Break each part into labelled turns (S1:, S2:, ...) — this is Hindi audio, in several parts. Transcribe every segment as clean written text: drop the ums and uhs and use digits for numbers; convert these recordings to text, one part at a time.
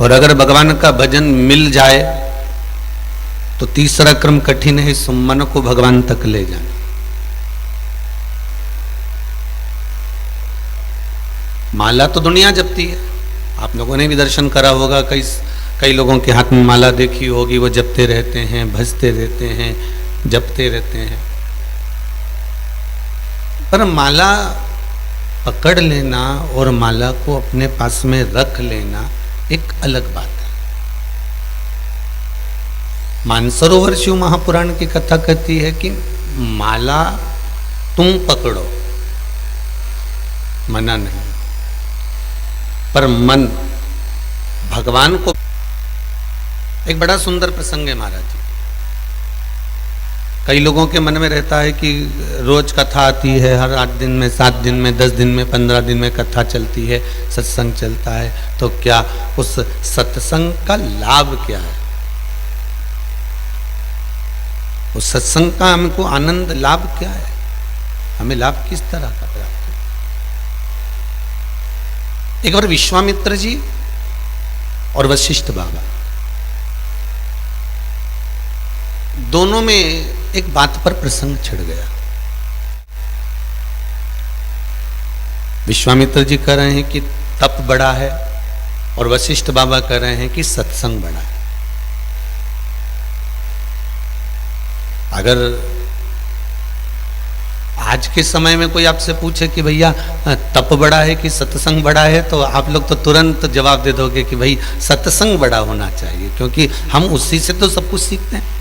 S1: और अगर भगवान का भजन मिल जाए तो तीसरा क्रम कठिन है, इस मन को भगवान तक ले जाना। माला तो दुनिया जपती है, आप लोगों ने भी दर्शन करा होगा, कई लोगों के हाथ में माला देखी होगी, वो जपते रहते हैं, भजते रहते हैं, जपते रहते हैं। पर माला पकड़ लेना और माला को अपने पास में रख लेना एक अलग बात है। मानसरोवर शिव महापुराण की कथा कहती है कि माला तुम पकड़ो, मना नहीं, पर मन भगवान को। एक बड़ा सुंदर प्रसंग है महाराज जी। कई लोगों के मन में रहता है कि रोज कथा आती है, हर 8 दिन में, 7 दिन में, 10 दिन में, 15 दिन में कथा चलती है, सत्संग चलता है, तो क्या उस सत्संग का लाभ क्या है? उस सत्संग का हमको आनंद लाभ क्या है? हमें लाभ किस तरह का प्राप्त है? एक बार विश्वामित्र जी और वशिष्ठ बाबा दोनों में एक बात पर प्रसंग छिड़ गया। विश्वामित्र जी कह रहे हैं कि तप बड़ा है और वशिष्ठ बाबा कह रहे हैं कि सत्संग बड़ा है। अगर आज के समय में कोई आपसे पूछे कि भैया तप बड़ा है कि सत्संग बड़ा है, तो आप लोग तो तुरंत जवाब दे दोगे कि भाई सत्संग बड़ा होना चाहिए, क्योंकि हम उसी से तो सब कुछ सीखते हैं।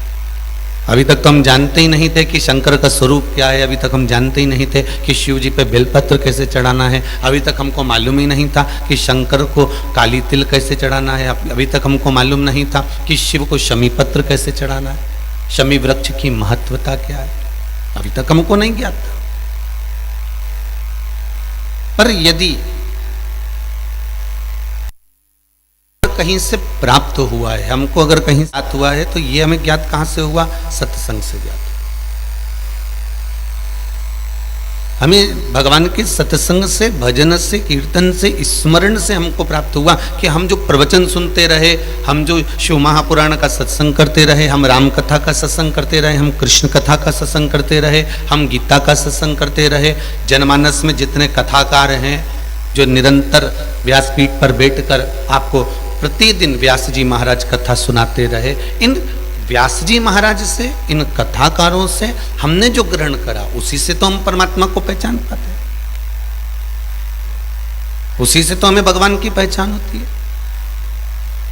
S1: अभी तक तो हम जानते ही नहीं थे कि शंकर का स्वरूप क्या है, अभी तक हम जानते ही नहीं थे कि शिव जी पे बेलपत्र कैसे चढ़ाना है, अभी तक हमको मालूम ही नहीं था कि शंकर को काली तिल कैसे चढ़ाना है, अभी तक हमको मालूम नहीं था कि शिव को शमी पत्र कैसे चढ़ाना है, शमी वृक्ष की महत्वता क्या है, अभी तक हमको नहीं ज्ञात था। पर यदि कहीं से प्राप्त हुआ है, हमको अगर कहीं साथ हुआ है, तो ये हमें ज्ञात कहां से हुआ? सत्संग से ज्ञात। हमें भगवान के सत्संग से, भजन से, कीर्तन से, स्मरण से हमको प्राप्त हुआ कि हम जो प्रवचन सुनते रहे, हम जो शिव महापुराण का सत्संग करते रहे, हम राम कथा का सत्संग करते रहे, हम कृष्ण कथा का सत्संग करते रहे, हम गीता का सत्संग करते रहे, जनमानस में जितने कथाकार हैं जो निरंतर व्यासपीठ पर बैठकर आपको प्रतिदिन व्यास जी महाराज कथा सुनाते रहे, इन व्यास जी महाराज से, इन कथाकारों से हमने जो ग्रहण करा, उसी से तो हम परमात्मा को पहचान पाते हैं, उसी से तो हमें भगवान की पहचान होती है,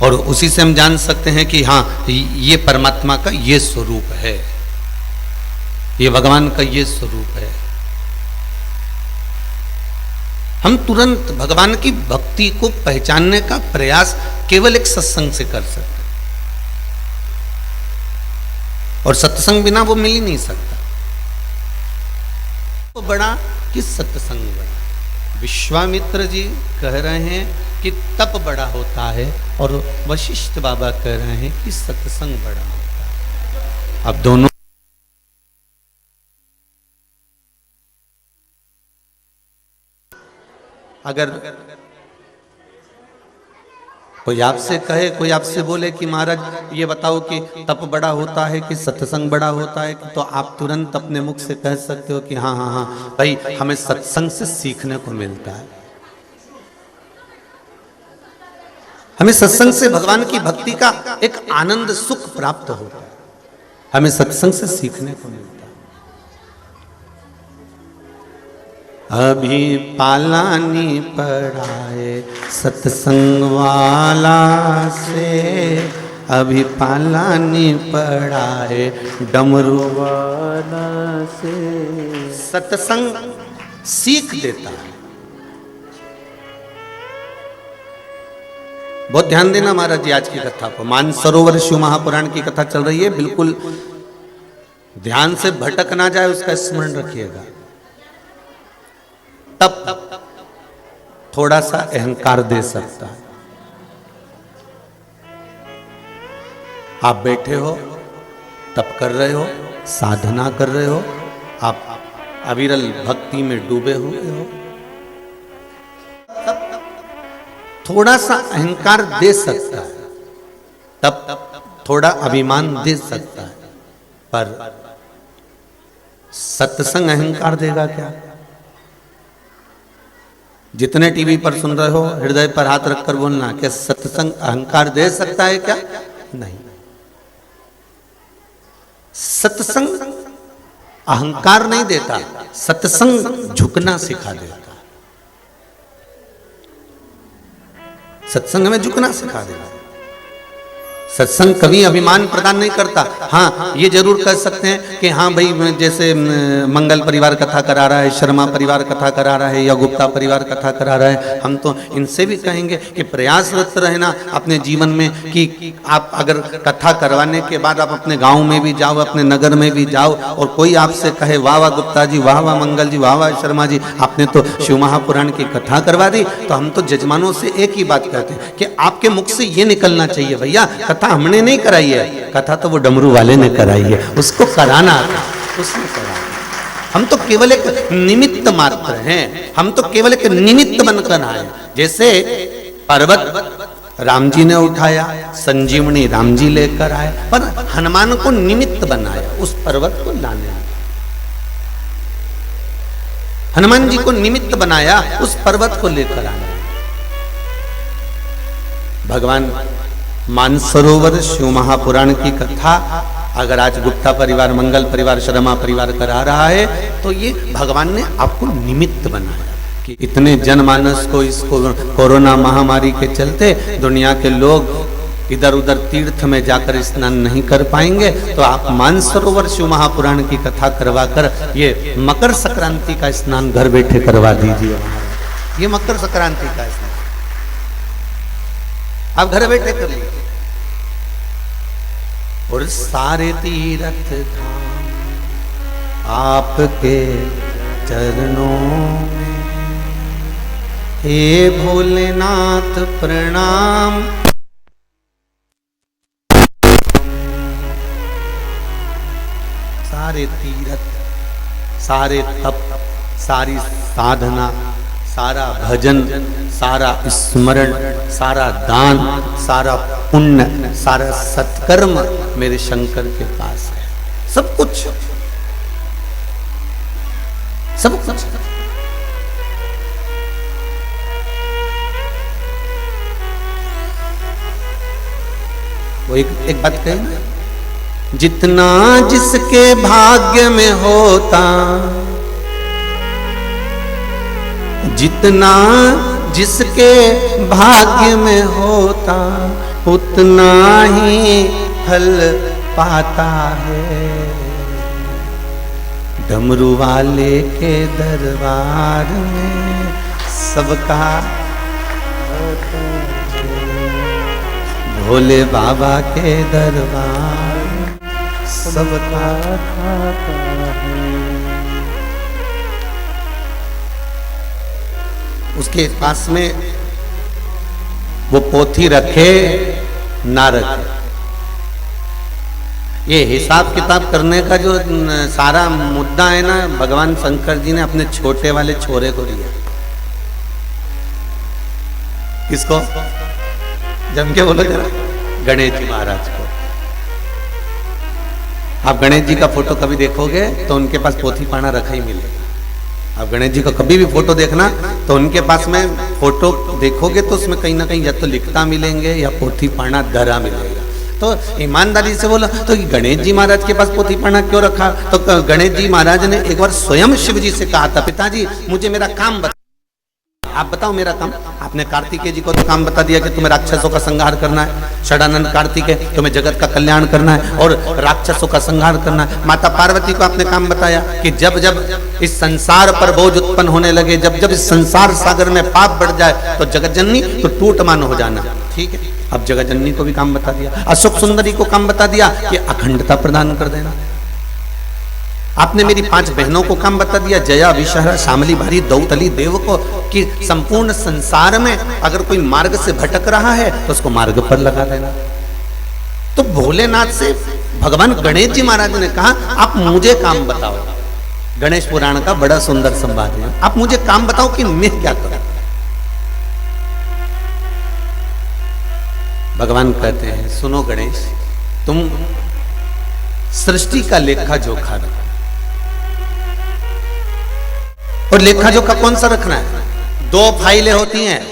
S1: और उसी से हम जान सकते हैं कि हाँ, ये परमात्मा का ये स्वरूप है, ये भगवान का ये स्वरूप है। हम तुरंत भगवान की भक्ति को पहचानने का प्रयास केवल एक सत्संग से कर सकते हैं, और सत्संग बिना वो मिल ही नहीं सकता। तो बड़ा कि सत्संग बड़ा। विश्वामित्र जी कह रहे हैं कि तप बड़ा होता है, और वशिष्ठ बाबा कह रहे हैं कि सत्संग बड़ा होता है। अब दोनों अगर कोई आपसे कहे, कोई आपसे बोले कि महाराज ये बताओ कि तप बड़ा होता है कि सत्संग बड़ा होता है, तो आप तुरंत अपने मुख से कह सकते हो कि हाँ हाँ हाँ भाई, हमें सत्संग से सीखने को मिलता है, हमें सत्संग से भगवान की भक्ति का एक आनंद सुख प्राप्त होता है, हमें सत्संग से सीखने को मिलता है। अभी पालानी पड़ाए सत्संग वाला से, अभी पालानी पड़ाए डमरू वाला से। सत्संग सीख देता है। बहुत ध्यान देना महाराज जी आज की कथा को। मानसरोवर शिव महापुराण की कथा चल रही है, बिल्कुल ध्यान से भटक ना जाए, उसका स्मरण रखिएगा। तब थोड़ा सा अहंकार दे सकता है। आप बैठे हो, तप कर रहे हो, साधना कर रहे हो, आप अविरल भक्ति में डूबे हुए हो, थोड़ा सा अहंकार दे सकता है, तब थोड़ा अभिमान दे सकता है, पर सत्संग अहंकार देगा क्या? जितने टीवी पर सुन रहे हो, हृदय पर हाथ रखकर बोलना, क्या सत्संग अहंकार दे सकता है क्या? नहीं। सत्संग अहंकार नहीं देता, सत्संग झुकना सिखा देता। सत्संग में झुकना सिखा देता। सत्संग कभी अभिमान प्रदान नहीं करता। हाँ, ये जरूर कह सकते हैं कि हाँ भाई, जैसे मंगल परिवार कथा करा रहा है, शर्मा परिवार कथा करा रहा है, या गुप्ता परिवार कथा करा रहा है, हम तो इनसे भी कहेंगे कि प्रयासरत रहना अपने जीवन में कि आप अगर कथा करवाने के बाद आप अपने गांव में भी जाओ, अपने नगर में भी जाओ, और कोई आपसे कहे वाह वाह गुप्ता जी, वाह वाह मंगल जी, वाह वाह शर्मा जी, आपने तो शिव महापुराण की कथा करवा दी, तो हम तो जजमानों से एक ही बात कहते हैं कि आपके मुख से ये निकलना चाहिए, भैया कथा हमने नहीं कराई है, कथा तो वो डमरू वाले ने कराई है, उसको कराना था, उसने कराया। हम तो केवल एक निमित्त मात्र हैं, हम तो केवल एक निमित्त बनकर आए। जैसे पर्वत राम जी ने उठाया, संजीवनी राम जी लेकर आए, पर हनुमान को निमित्त बनाया उस पर्वत को लाने में। हनुमान जी को निमित्त बनाया उस पर्वत को लेकर आने। भगवान मानसरोवर शिव महापुराण की कथा अगर आज गुप्ता परिवार, मंगल परिवार, शर्मा परिवार करा रहा है, तो ये भगवान ने आपको निमित्त बनाया कि इतने जनमानस को इस कोरोना महामारी के चलते दुनिया के लोग इधर उधर तीर्थ में जाकर स्नान नहीं कर पाएंगे, तो आप मानसरोवर शिव महापुराण की कथा करवा कर ये मकर संक्रांति का स्नान घर बैठे करवा दीजिए। ये मकर संक्रांति का स्नान आप घर बैठे कर लीजिए। और सारे तीर्थ धाम आपके चरणों में, हे भोलेनाथ प्रणाम। सारे तीर्थ, सारे तप, सारी साधना, सारा भजन, सारा स्मरण, सारा दान, सारा पुण्य, सारा सत्कर्म मेरे शंकर के पास है। सब कुछ, सब कुछ। वो एक बात कही ना, जितना जिसके भाग्य में होता, जितना जिसके भाग्य में होता, उतना ही फल पाता है। डमरू वाले के दरबार में सबका, भोले बाबा के दरबार में सबका खाता है। उसके पास में वो पोथी रखे ना रखे, ये हिसाब किताब करने का जो सारा मुद्दा है ना, भगवान शंकर जी ने अपने छोटे वाले छोरे को दिया। किसको? जम के बोलो जरा। गणेश जी महाराज को। आप गणेश जी का फोटो कभी देखोगे तो उनके पास पोथी पाना रखा ही मिलेगा। आप गणेश जी का कभी भी फोटो देखना तो उनके पास में फोटो देखोगे तो उसमें कहीं ना कहीं या तो लिखता मिलेंगे या पोथी पाना धरा मिलेगा। तो ईमानदारी से बोला तो गणेश जी महाराज के पास पोथी पाना क्यों रखा? तो गणेश जी महाराज ने एक बार स्वयं शिव जी से कहा था, पिताजी मुझे मेरा काम बता, आप बताओ मेरा काम। आपने कार्तिकेय जी को तो काम बता दिया कि तुम्हें राक्षसों का संहार करना है, षडानंद कार्तिकेय तुम्हें जगत का कल्याण करना है और राक्षसों का संहार करना है। माता पार्वती को आपने काम बताया कि जब जब इस संसार पर बोझ उत्पन्न होने लगे, जब जब इस संसार सागर में पाप बढ़ जाए तो जगतजननी तो टूट मान हो जाना। ठीक है, अब जगतजननी को भी काम बता दिया। अशोक सुंदरी को काम बता दिया कि अखंडता प्रदान कर देना। आपने मेरी 5 बहनों को काम बता दिया, जया, विषहरा, शामली, भारी, दौतली, देव को, कि संपूर्ण संसार में अगर कोई मार्ग से भटक रहा है तो उसको मार्ग पर लगा देना। तो भोलेनाथ से भगवान गणेश जी महाराज ने कहा, आप मुझे काम बताओ। गणेश पुराण का बड़ा सुंदर संवाद है, आप मुझे काम बताओ कि मैं क्या करूं। भगवान कहते हैं सुनो गणेश, तुम सृष्टि का लेखा जोखा रखो। और लेखा जोखा कौन सा रखना है? 2 फाइलें होती हैं,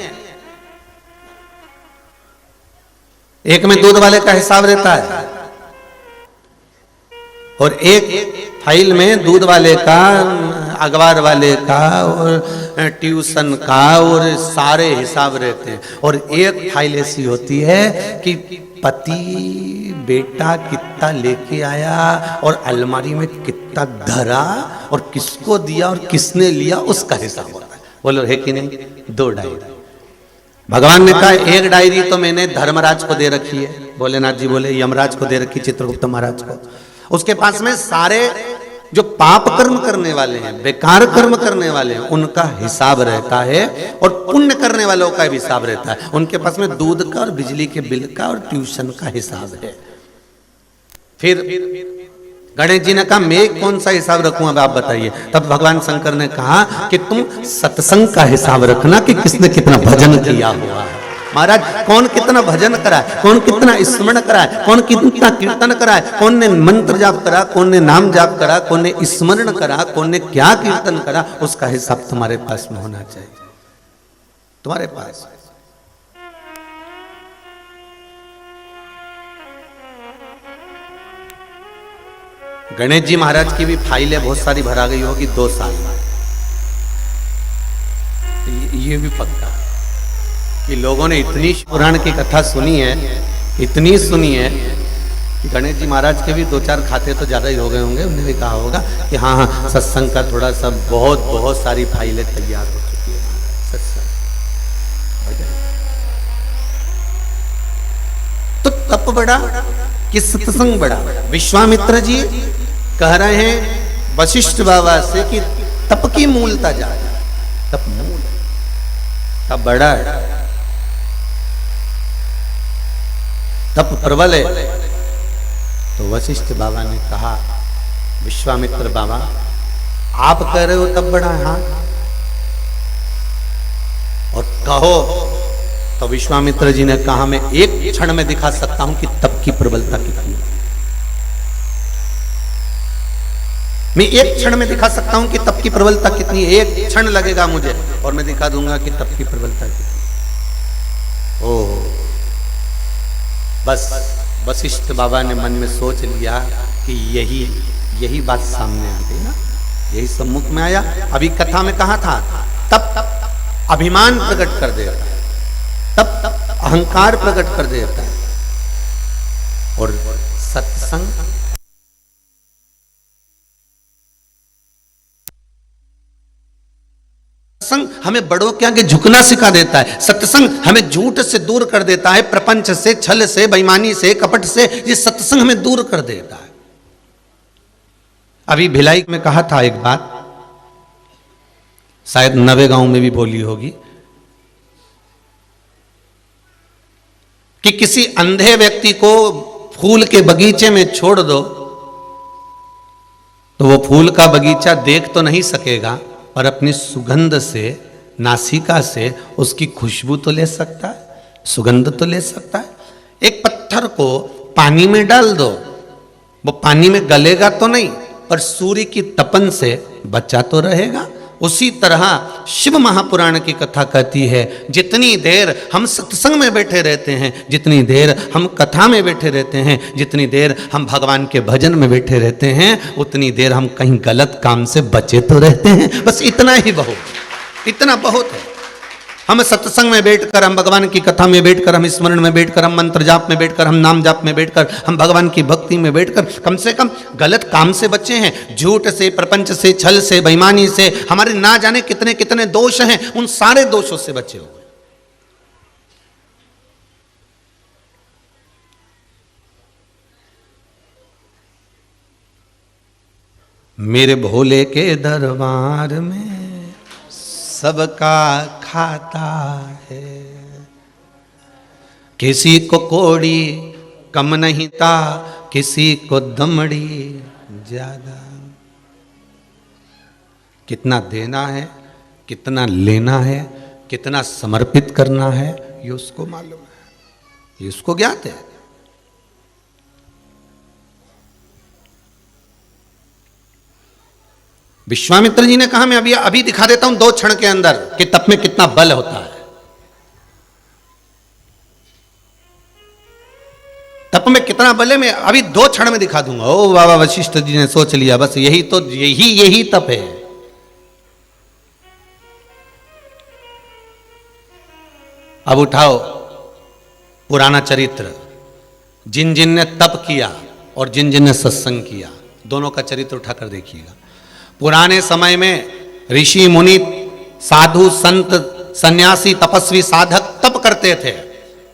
S1: एक में दूध वाले का हिसाब रहता है और एक फाइल में दूध वाले का, अखबार वाले का और ट्यूशन का और सारे हिसाब रहते हैं। और एक फाइल ऐसी होती है कि पति बेटा कितना लेके आया और अलमारी में कितना धरा और किसको दिया और किसने लिया, उसका हिसाब होता है। बोलो है कि नहीं? 2 डायरी। भगवान ने कहा एक डायरी तो मैंने धर्मराज को दे रखी है, भोलेनाथ जी बोले यमराज को दे रखी, चित्रगुप्त महाराज को। उसके पास में सारे जो पाप कर्म करने वाले हैं, बेकार कर्म करने वाले हैं, उनका हिसाब रहता है और पुण्य करने वालों का भी हिसाब रहता है। उनके पास में दूध का और बिजली के बिल का और ट्यूशन का हिसाब है। फिर गणेश जी ने कहा मैं कौन सा हिसाब रखूं, अब आप बताइए। तब भगवान शंकर ने कहा कि तुम सत्संग का हिसाब रखना कि किसने कितना भजन किया हुआ है। महाराज कौन कितना भजन करा है, कौन कितना स्मरण करा है, कौन कितना कीर्तन करा है, कौन ने मंत्र जाप करा, कौन ने नाम जाप करा, कौन ने स्मरण करा, कौन ने क्या कीर्तन करा, उसका हिसाब तुम्हारे पास में होना चाहिए, तुम्हारे पास। गणेश जी महाराज की भी फाइलें बहुत सारी भरा गई होगी 2 साल में। ये भी पक्का कि लोगों ने इतनी पुराण की कथा सुनी है, इतनी सुनी है कि गणेश जी महाराज के भी 2-4 खाते तो ज्यादा ही हो गए होंगे। उन्हें भी कहा होगा कि हाँ हाँ सत्संग का थोड़ा सा बहुत सारी फाइलें तैयार हो चुकी है। सत्संग तो तप बड़ा कि सत्संग बड़ा? विश्वामित्र जी कह रहे हैं वशिष्ठ बाबा से कि तप की मूलता जाए, तप मूल, तप बड़ा है, तप प्रबल है। तो वशिष्ठ बाबा ने कहा विश्वामित्र बाबा आप कह रहे हो तप बड़ा है, हाँ, और कहो। तो विश्वामित्र जी ने कहा मैं एक क्षण में दिखा सकता हूं कि तप की प्रबलता कितनी है। मैं एक क्षण में दिखा सकता हूं कि तप की प्रबलता कितनी है। एक क्षण लगेगा मुझे और मैं दिखा दूंगा कि तप की प्रबलता कितनी। ओह, बस वशिष्ठ बाबा ने मन में सोच लिया कि यही बात सामने आ गई ना, यही सम्मुख में आया। अभी कथा में कहा था तप अभिमान प्रकट कर देता है, तप अहंकार प्रकट कर देता है। और सत्संग सत्संग हमें बड़ों के आगे झुकना सिखा देता है। सत्संग हमें झूठ से दूर कर देता है, प्रपंच से, छल से, बेईमानी से, कपट से। ये सत्संग हमें दूर कर देता है। अभी भिलाई में कहा था एक बात, शायद नवेगांव में भी बोली होगी, कि किसी अंधे व्यक्ति को फूल के बगीचे में छोड़ दो तो वो फूल का बगीचा देख तो नहीं सकेगा, पर अपनी सुगंध से, नासिका से उसकी खुशबू तो ले सकता है, सुगंध तो ले सकता है। एक पत्थर को पानी में डाल दो, वो पानी में गलेगा तो नहीं, पर सूर्य की तपन से बचा तो रहेगा। उसी तरह शिव महापुराण की कथा कहती है जितनी देर हम सत्संग में बैठे रहते हैं, जितनी देर हम कथा में बैठे रहते हैं, जितनी देर हम भगवान के भजन में बैठे रहते हैं, उतनी देर हम कहीं गलत काम से बचे तो रहते हैं। बस इतना ही बहुत, इतना बहुत है। हम सत्संग में बैठकर, हम भगवान की कथा में बैठकर, हम स्मरण में बैठकर, हम मंत्र जाप में बैठकर, हम नाम जाप में बैठकर, हम भगवान की भक्ति में बैठकर कम से कम गलत काम से बचे हैं। झूठ से, प्रपंच से, छल से, बेईमानी से, हमारे ना जाने कितने कितने दोष हैं, उन सारे दोषों से बचे हुए। मेरे भोले के दरबार में सबका खाता है, किसी को कोड़ी कम नहीं था, किसी को दमड़ी ज्यादा। कितना देना है, कितना लेना है, कितना समर्पित करना है, ये उसको मालूम है। ये उसको ज्ञात है। विश्वामित्र जी ने कहा मैं अभी अभी दिखा देता हूं 2 क्षण के अंदर कि तप में कितना बल होता है। तप में कितना बल है मैं अभी 2 क्षण में दिखा दूंगा। ओ बाबा वशिष्ठ जी ने सोच लिया बस यही तप है। अब उठाओ पुराना चरित्र, जिन जिन ने तप किया और जिन जिन ने सत्संग किया, दोनों का चरित्र उठाकर देखिएगा। पुराने समय में ऋषि मुनि साधु संत सन्यासी तपस्वी साधक तप करते थे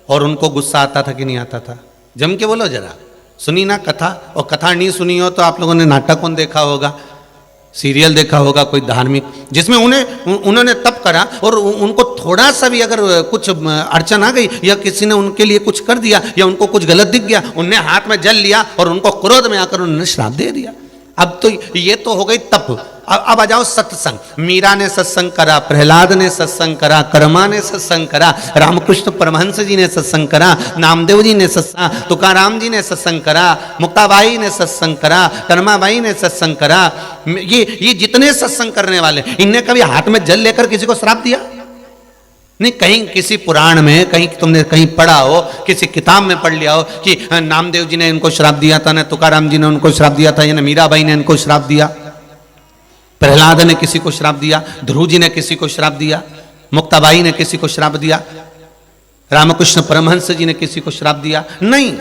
S1: और उनको गुस्सा आता था कि नहीं आता था? जम के बोलो जरा, सुनी ना कथा? और कथा नहीं सुनी हो तो आप लोगों ने नाटक कौन देखा होगा, सीरियल देखा होगा कोई धार्मिक, जिसमें उन्होंने तप करा और उनको थोड़ा सा भी अगर कुछ अड़चन आ गई या किसी ने उनके लिए कुछ कर दिया या उनको कुछ गलत दिख गया, उनने हाथ में जल लिया और उनको क्रोध में आकर उन्होंने श्राप दे दिया। अब तो ये तो हो गई तप। अब आ जाओ सत्संग। मीरा ने सत्संग करा, प्रहलाद ने सत्संग करा, कर्मा ने सत्संग करा, रामकृष्ण परमहंस जी ने सत्संग करा, नामदेव जी ने सत्संग, तुकाराम जी ने सत्संग करा, मुक्ताबाई ने सत्संग करा, कर्माबाई ने सत्संग करा। ये जितने सत्संग करने वाले, इनने कभी हाथ में जल लेकर किसी को श्राप दिया? नहीं। कहीं किसी पुराण में कहीं तुमने कहीं पढ़ा हो, किसी किताब में पढ़ लिया हो कि नामदेव जी ने इनको श्राप दिया था, ना तुकाराम जी ने उनको श्राप दिया था, या ना मीराबाई ने इनको श्राप दिया, प्रहलाद ने किसी को श्राप दिया, ध्रुव जी ने किसी को श्राप दिया, मुक्ताबाई ने किसी को श्राप दिया, रामकृष्ण परमहंस जी ने किसी को श्राप दिया? नहीं।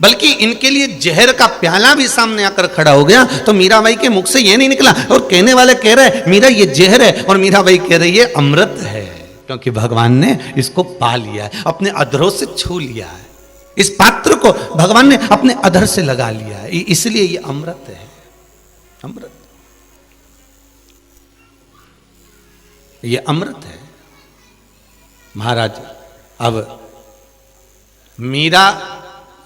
S1: बल्कि इनके लिए जहर का प्याला भी सामने आकर खड़ा हो गया तो मीराबाई के मुख से यह नहीं निकला। और कहने वाले कह रहे मीरा ये जहर है और मीराबाई कह रही है अमृत है, क्योंकि भगवान ने इसको पा लिया है, अपने अधरों से छू लिया है, इस पात्र को भगवान ने अपने अधर से लगा लिया है, इसलिए ये अमृत है। अमृत, ये अमृत है महाराज। अब मीरा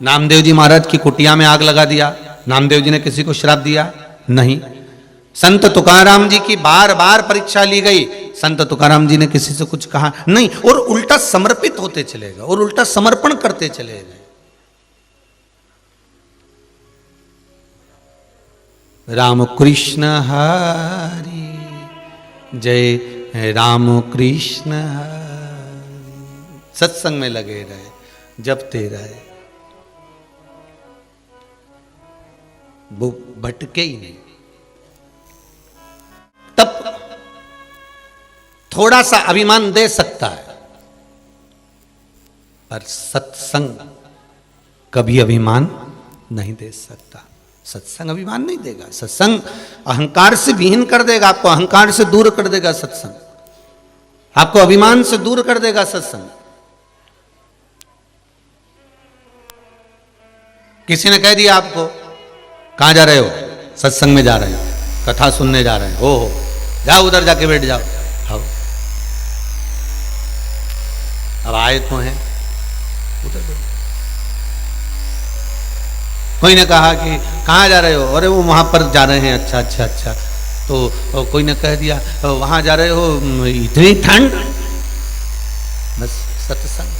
S1: नामदेव जी महाराज की कुटिया में आग लगा दिया, नामदेव जी ने किसी को श्राप दिया? नहीं। संत तुकाराम जी की बार बार परीक्षा ली गई, संत तुकाराम जी ने किसी से कुछ कहा? नहीं। और उल्टा समर्पित होते चले गए और उल्टा समर्पण करते चले गए। राम कृष्ण हरि जय राम कृष्ण हरि, सत्संग में लगे रहे, जपते रहे, वो भटके ही नहीं। तब थोड़ा सा अभिमान दे सकता है, पर सत्संग कभी अभिमान नहीं दे सकता। सत्संग अभिमान नहीं देगा, सत्संग अहंकार से विहीन कर देगा, आपको अहंकार से दूर कर देगा सत्संग, आपको अभिमान से दूर कर देगा सत्संग। किसी ने कह दिया आपको कहां जा रहे हो? सत्संग में जा रहे हो, कथा सुनने जा रहे हो। हो जाओ उधर जाके बैठ जाओ। अब आए तो हैं उधर बैठ। कोई ने कहा कि कहाँ जा रहे हो? अरे वो वहां पर जा रहे हैं। अच्छा अच्छा अच्छा। तो कोई ने कह दिया वहां जा रहे हो, इतनी ठंड। बस सत्संग।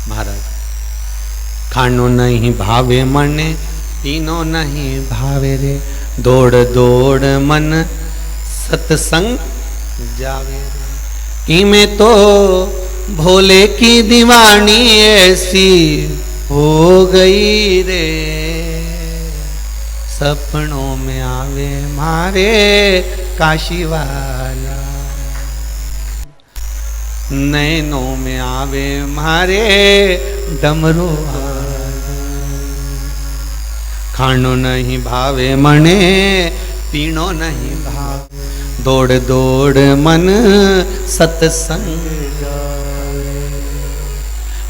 S1: महाराज खानो नहीं भावे मने, पीनो नहीं भावे रे, दौड़ दौड़ मन सत्संग जावे रे। इमें तो भोले की दीवानी ऐसी हो गई रे, सपनों में आवे मारे काशी वाला, नैनों में आवे मारे डमरू वाला। खानो नहीं भावे मने, पीनो नहीं भावे, दौड़ दौड़ मन सत्संग जावे।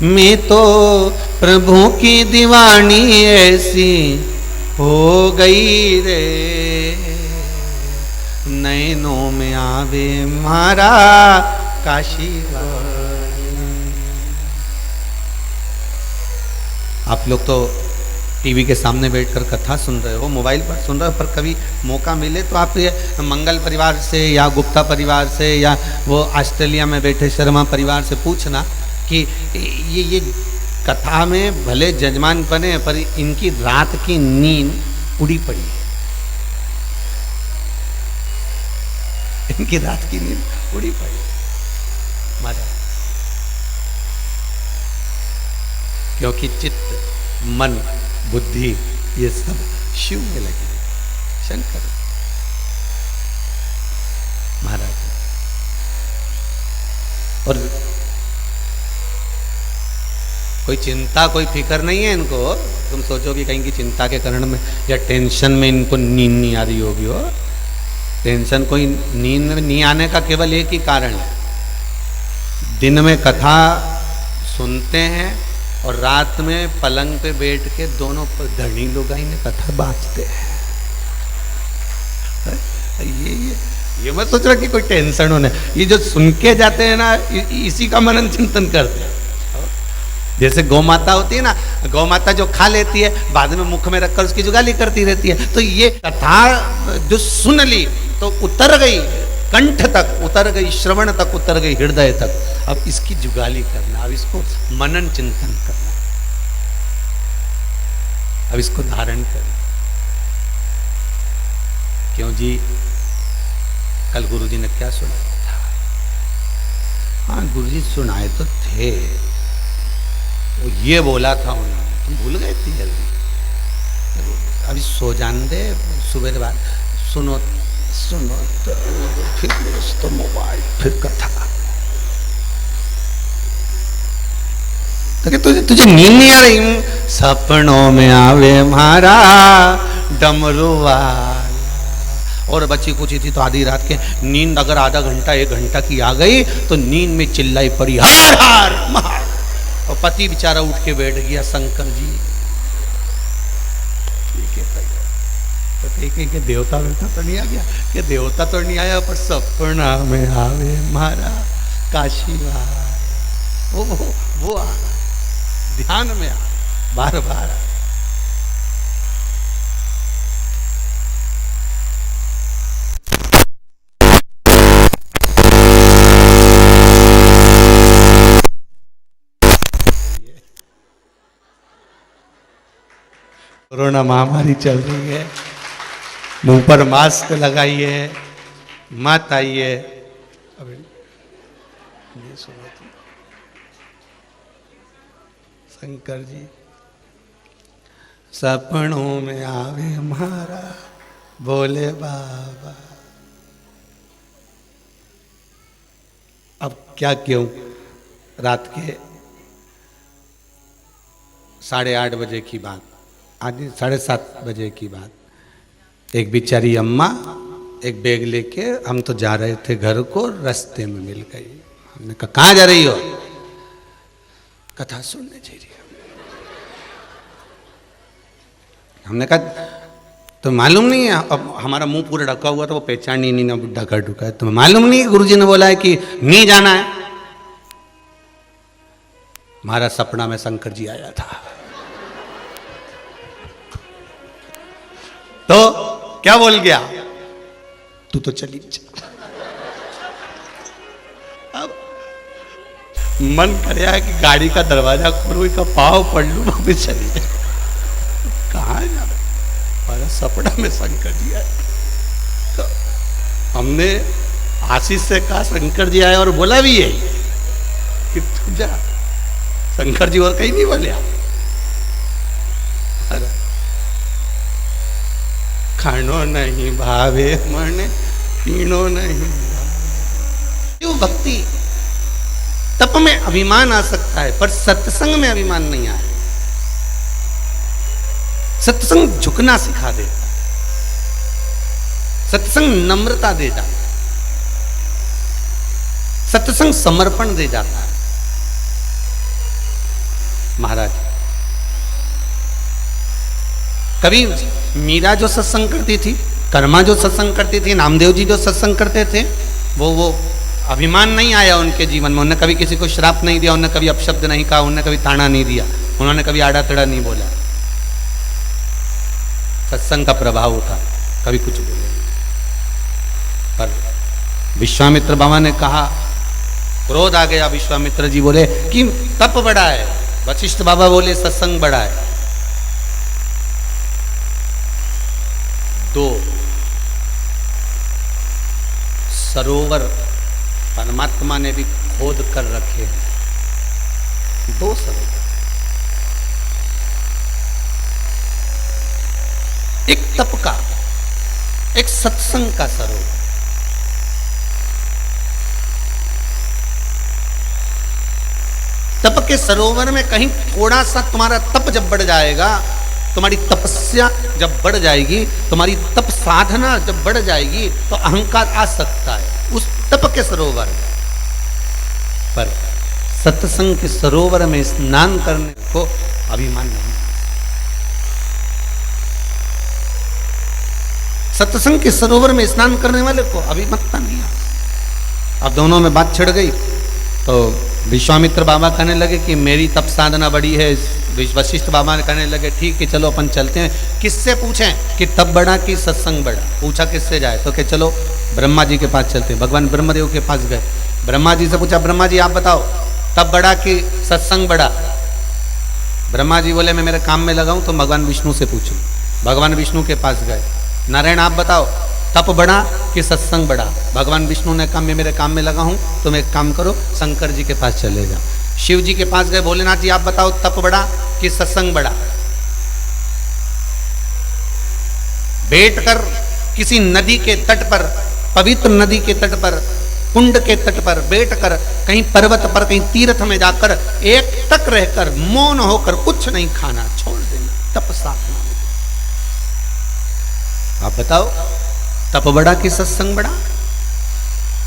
S1: मैं तो प्रभु की दीवानी ऐसी हो गई रे, नैनों में आवे मारा काशी वाली। आप लोग तो टीवी के सामने बैठकर कथा सुन रहे हो, मोबाइल पर सुन रहे हो, पर कभी मौका मिले तो आप ये मंगल परिवार से या गुप्ता परिवार से या वो ऑस्ट्रेलिया में बैठे शर्मा परिवार से पूछना कि ये कथा में भले जजमान बने पर इनकी रात की नींद उड़ी पड़ी है, इनकी रात की नींद उड़ी पड़ी महाराज। क्योंकि चित्त, मन, बुद्धि ये सब शिव में लगे, शंकर महाराज। और कोई चिंता कोई फिक्र नहीं है इनको। तुम सोचो कि कहीं की चिंता के कारण में या टेंशन में इनको नींद नहीं आ रही होगी। हो टेंशन कोई नींद में नहीं आने का केवल एक ही कारण है, दिन में कथा सुनते हैं और रात में पलंग पे बैठ के दोनों धनी लोग ने कथा बांटते हैं। ये मत सोच रहा कि कोई टेंशन होने, ये जो सुन के जाते हैं ना इसी का मनन चिंतन करते हैं। जैसे गौ माता होती है ना, गौ माता जो खा लेती है बाद में मुख में रखकर उसकी जुगाली करती रहती है। तो ये कथा जो सुन ली तो उतर गई कंठ तक, उतर गई श्रवण तक, उतर गई हृदय तक। अब इसकी जुगाली करना, अब इसको मनन चिंतन करना, अब इसको धारण करना। क्यों जी, कल गुरुजी ने क्या सुनाया था? हाँ गुरुजी सुनाए तो थे, वो ये बोला था उन्होंने, तुम भूल गए थे जल्दी। अभी सो जान दे, सुबह बाद सुनो सुनो तो फिर तो मोबाइल फिर कथा। तो तुझे नींद नहीं आ रही? सपनों में आवे मारा डमरू वाला। और बच्ची पूछी थी तो आधी रात के नींद अगर आधा घंटा 1 घंटा की आ गई तो नींद में चिल्लाई पड़ी हर हर महार। और पति बेचारा उठ के बैठ गया, शंकर जी तो के देवता वेवता तो नहीं आ गया, कि देवता तो नहीं आया पर सपना में आवे मारा काशी वो आ ध्यान में आ बार बार आ। कोरोना महामारी चल रही है, मुंह पर मास्क लगाइए, मत आइए। अभी ये सुनो तुम, शंकर जी सपनों में आवे मारा बोले बाबा। अब क्या क्यों, रात के 8:30 बजे की बात, आज 7:30 बजे की बात, एक बेचारी अम्मा एक बैग लेके, हम तो जा रहे थे घर को, रास्ते में मिल गई। हमने कहा कहाँ जा रही हो? कथा सुनने जा रही हो। हमने कहा तो मालूम नहीं है, अब हमारा मुंह पूरा ढका हुआ तो वो पहचान ही नहीं ना, ढका ढुका है। तो मालूम नहीं, गुरुजी ने बोला है कि नहीं जाना है। हमारा सपना में शंकर जी आया था। तो क्या बोल गया? तू तो चली जा। अब मन करे कि गाड़ी का दरवाजा खोलो, का पाव पड़ लू, वापिस चली जाए। कहाँ जा रहे? हमारा सपना में शंकर जी आए। तो हमने आशीष से कहा शंकर जी आए, और बोला भी यही कि तू जा। शंकर जी और कहीं नहीं बोले। खानो नहीं भावे मन, पीनो नहीं भावे। भक्ति तप में अभिमान आ सकता है, पर सत्संग में अभिमान नहीं आए। सत्संग झुकना सिखा देता है, सत्संग नम्रता दे जाता है, सत्संग समर्पण दे जाता है। महाराज कभी मीरा जो सत्संग करती थी, कर्मा जो सत्संग करती थी, नामदेव जी जो सत्संग करते थे, वो अभिमान नहीं आया उनके जीवन में। उन्होंने कभी किसी को श्राप नहीं दिया, उन्होंने कभी अपशब्द नहीं कहा, उन्होंने कभी ताना नहीं दिया, उन्होंने कभी आड़ा तड़ा नहीं बोला। सत्संग का प्रभाव उठा, कभी कुछ बोले नहीं। पर विश्वामित्र बाबा ने कहा, क्रोध आ गया, विश्वामित्र जी बोले कि तप बड़ा है, वशिष्ठ बाबा बोले सत्संग बड़ा है। दो सरोवर परमात्मा ने भी खोद कर रखे हैं, दो सरोवर, एक तप का, एक सत्संग का सरोवर। तप के सरोवर में कहीं थोड़ा सा तुम्हारा तप जब बढ़ जाएगा, तुम्हारी तपस्या जब बढ़ जाएगी, तुम्हारी तप साधना जब बढ़ जाएगी, तो अहंकार आ सकता है उस तप के सरोवर में। पर सत्संग के सरोवर में स्नान करने को अभिमान नहीं। सत्संग के सरोवर में स्नान करने वाले को अभिमतता नहीं आ। अब दोनों में बात छिड़ गई, तो विश्वामित्र बाबा कहने लगे कि मेरी तप साधना बड़ी है। वशिष्ठ बाबा ने कहने लगे ठीक है चलो अपन चलते हैं। किससे पूछें कि तप बड़ा कि सत्संग बड़ा? पूछा किससे जाए, तो कि चलो ब्रह्मा जी के पास चलते हैं। भगवान ब्रह्मदेव के पास गए, ब्रह्मा जी से पूछा, ब्रह्मा जी आप बताओ तप बड़ा कि सत्संग बड़ा? ब्रह्मा जी बोले मैं मेरे काम में लगा हूं, तो भगवान विष्णु से पूछो। भगवान विष्णु के पास गए, नारायण आप बताओ तप बड़ा कि सत्संग बड़ा? भगवान विष्णु ने कहा मैं मेरे काम में लगा हूं, तुम एक काम करो शंकर जी के पास चले जाओ। शिव जी के पास गए, भोलेनाथ जी आप बताओ तप बड़ा कि सत्संग बड़ा? बैठकर किसी नदी के तट पर, पवित्र नदी के तट पर, कुंड के तट पर बैठकर, कहीं पर्वत पर, कहीं तीर्थ में जाकर एक टक रहकर मौन होकर कुछ नहीं खाना, छोड़ देना, तप साधना। आप बताओ तप बड़ा कि सत्संग बड़ा?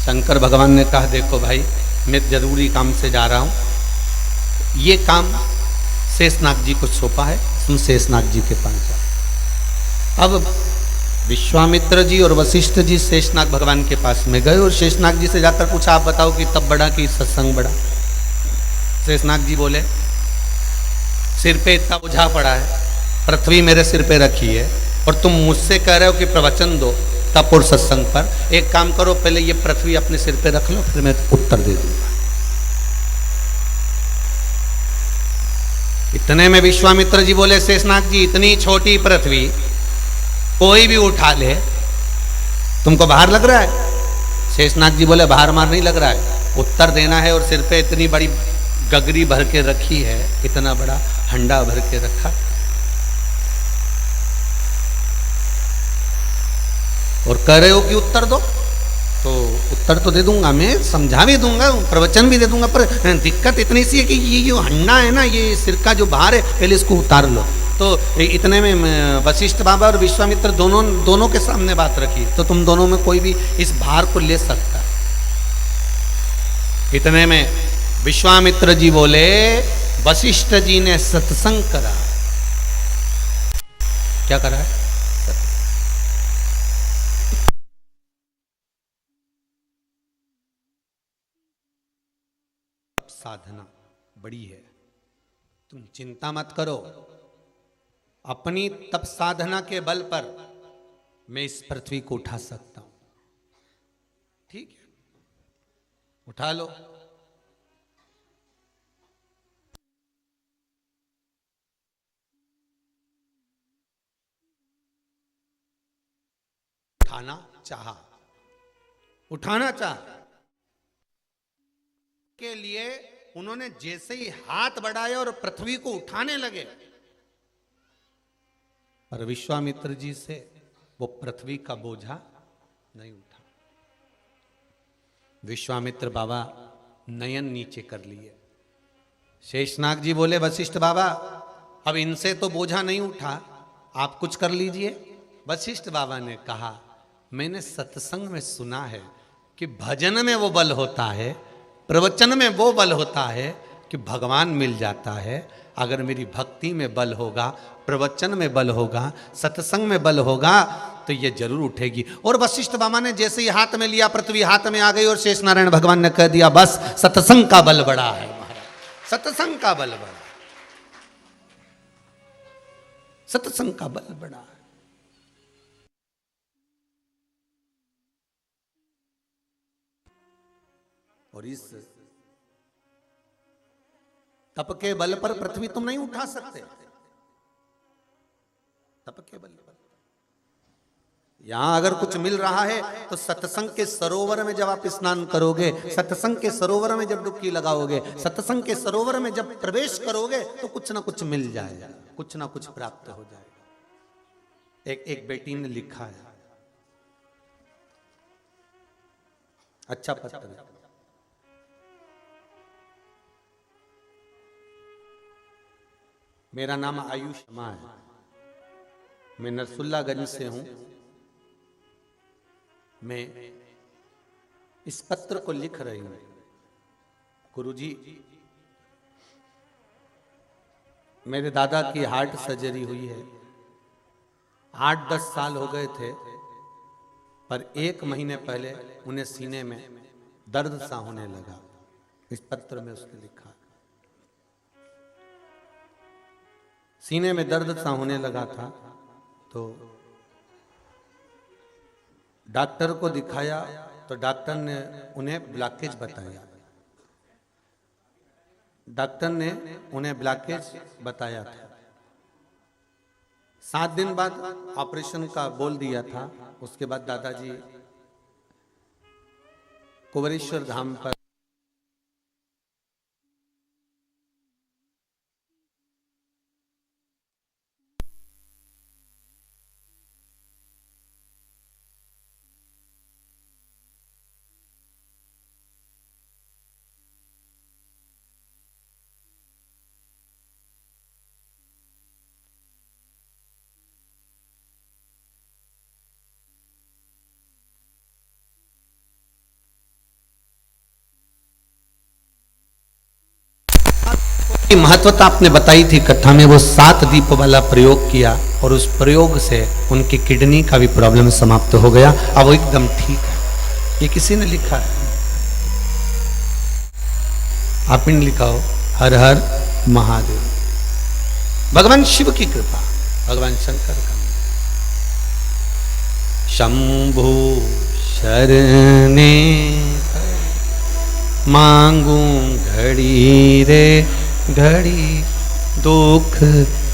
S1: शंकर भगवान ने कहा देखो भाई मैं जरूरी काम से जा रहा हूं, ये काम शेषनाग जी को सौंपा है, तुम शेषनाग जी के पास जाओ। अब विश्वामित्र जी और वशिष्ठ जी शेषनाग भगवान के पास में गए और शेषनाग जी से जाकर पूछा आप बताओ कि तप बड़ा कि सत्संग बड़ा? शेषनाग जी बोले सिर पे इतना बोझा पड़ा है, पृथ्वी मेरे सिर पे रखी है और तुम मुझसे कह रहे हो कि प्रवचन दो तप और सत्संग पर। एक काम करो पहले ये पृथ्वी अपने सिर पे रख लो, फिर मैं उत्तर दे दूंगा। इतने में विश्वामित्र जी बोले शेषनाग जी इतनी छोटी पृथ्वी कोई भी उठा ले, तुमको बाहर लग रहा है? शेषनाग जी बोले बाहर मार नहीं लग रहा है, उत्तर देना है और सिर पे इतनी बड़ी गगरी भर के रखी है, इतना बड़ा हंडा भर के रखा और कह रहे हो कि उत्तर दो, तो उत्तर तो दे दूंगा, मैं समझा भी दूंगा, प्रवचन भी दे दूंगा, पर दिक्कत इतनी सी है कि ये जो हंडा है ना, ये सिर का जो भार है, पहले इसको उतार लो। तो इतने में वशिष्ठ बाबा और विश्वामित्र दोनों के सामने बात रखी, तो तुम दोनों में कोई भी इस भार को ले सकता है। इतने में विश्वामित्र जी बोले वशिष्ठ जी ने सत्संग करा। क्या करा है? साधना बड़ी है, तुम चिंता मत करो, अपनी तप साधना के बल पर मैं इस पृथ्वी को उठा सकता हूं। ठीक है, उठा लो। उठाना चाहा के लिए उन्होंने जैसे ही हाथ बढ़ाया और पृथ्वी को उठाने लगे, पर विश्वामित्र जी से वो पृथ्वी का बोझा नहीं उठा। विश्वामित्र बाबा नयन नीचे कर लिए। शेषनाग जी बोले वशिष्ठ बाबा अब इनसे तो बोझा नहीं उठा, आप कुछ कर लीजिए। वशिष्ठ बाबा ने कहा मैंने सत्संग में सुना है कि भजन में वो बल होता है, प्रवचन में वो बल होता है कि भगवान मिल जाता है। अगर मेरी भक्ति में बल होगा, प्रवचन में बल होगा, सत्संग में बल होगा तो ये जरूर उठेगी। और वशिष्ठ बाबा ने जैसे ही हाथ में लिया, पृथ्वी हाथ में आ गई और शेष नारायण भगवान ने कह दिया बस सत्संग का बल बड़ा है महाराज, सत्संग का बल बड़ा, सत्संग का बल बड़ा है। और इस तप के बल पर पृथ्वी तुम नहीं उठा सकते। तप के बल पर यहां अगर कुछ मिल रहा है तो सत्संग के सरोवर में जब आप स्नान करोगे, सत्संग के सरोवर में जब डुबकी लगाओगे, सत्संग के सरोवर में जब प्रवेश करोगे तो कुछ ना कुछ मिल जाएगा, कुछ ना कुछ प्राप्त हो जाएगा। एक बेटी ने लिखा है, अच्छा पत्र, मेरा नाम आयुष शर्मा है, मैं नरसुल्लागंज से हूं। मैं इस पत्र को लिख रही हूं, गुरुजी मेरे दादा की हार्ट सर्जरी हुई है, 8-10 साल हो गए थे, पर 1 महीने पहले उन्हें सीने में दर्द सा होने लगा। इस पत्र में उसने लिखा, सीने में दर्द सा होने लगा था तो डॉक्टर को दिखाया तो डॉक्टर ने उन्हें ब्लॉकेज बताया। डॉक्टर ने उन्हें ब्लॉकेज बताया था। 7 दिन बाद ऑपरेशन का बोल दिया था। उसके बाद दादाजी कुंवरेश्वर धाम पर की महत्वता आपने बताई थी कथा में, वो 7 दीप वाला प्रयोग किया और उस प्रयोग से उनकी किडनी का भी प्रॉब्लम समाप्त हो गया। अब वो एकदम ठीक है। ये किसी ने लिखा है, आप ने लिखा हो, हर हर महादेव। भगवान शिव की कृपा, भगवान शंकर का। शंभु शरणे मांगू घड़ी रे घड़ी दुख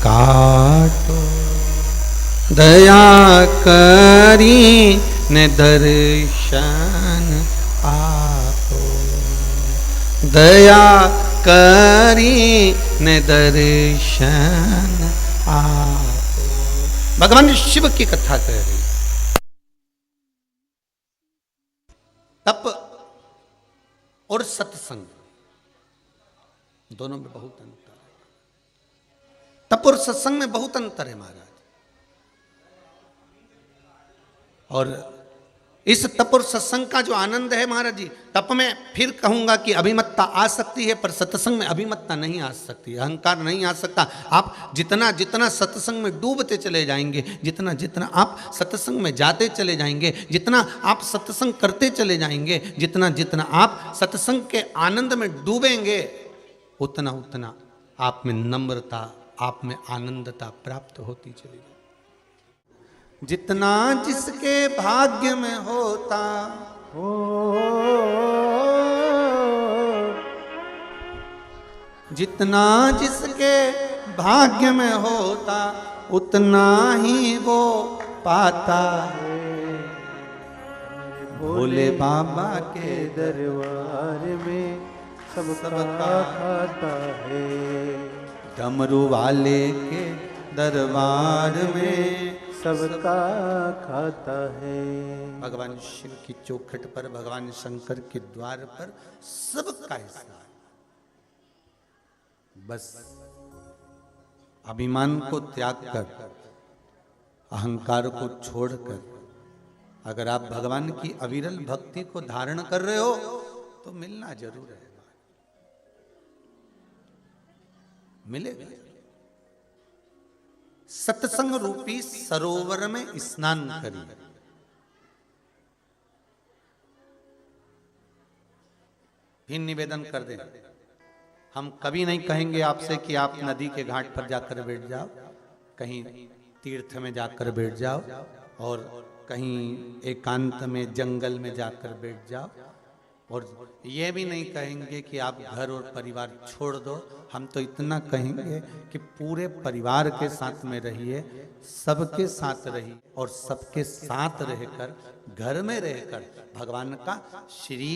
S1: काटो, दया करी ने दर्शन आपो, दया करी ने दर्शन आपो। भगवान शिव की कथा कह रही। तप और सत्संग दोनों में बहुत अंतर है। तप और सत्संग में बहुत अंतर है महाराज। और इस तप और सत्संग का जो आनंद है महाराज जी, तप में फिर कहूंगा कि अभिमत्ता आ सकती है, पर सत्संग में अभिमत्ता नहीं आ सकती, अहंकार नहीं आ सकता। आप जितना जितना सत्संग में डूबते चले जाएंगे, जितना जितना आप सत्संग में जाते चले जाएंगे, जितना आप सत्संग करते चले जाएंगे, जितना जितना आप सत्संग के आनंद में डूबेंगे, उतना उतना आप में नम्रता, आप में आनंदता प्राप्त होती चलेगी। जितना जिसके भाग्य में होता हो, जितना जिसके भाग्य में होता उतना ही वो पाता है। भोले बाबा के दरबार में सबका खाता है, डमरू वाले के दरबार में सबका खाता है। भगवान शिव की चौखट पर, भगवान शंकर के द्वार पर सबका हिस्सा है। बस अभिमान को त्याग कर, अहंकार को छोड़कर अगर आप भगवान की अविरल भक्ति को धारण कर रहे हो तो मिलना जरूर है, मिलेगा। सत्संग रूपी सरोवर में स्नान करिए। फिर निवेदन कर दें, हम कभी नहीं कहेंगे आपसे कि आप नदी के घाट पर जाकर बैठ जाओ, कहीं तीर्थ में जाकर बैठ जाओ, और कहीं एकांत में जंगल में जाकर बैठ जाओ। और ये भी नहीं कहेंगे कि आप घर और परिवार छोड़ दो, हम तो इतना कहेंगे कि पूरे परिवार के साथ में रहिए, सबके साथ रहिए और सबके साथ रहकर, घर में रहकर भगवान का श्री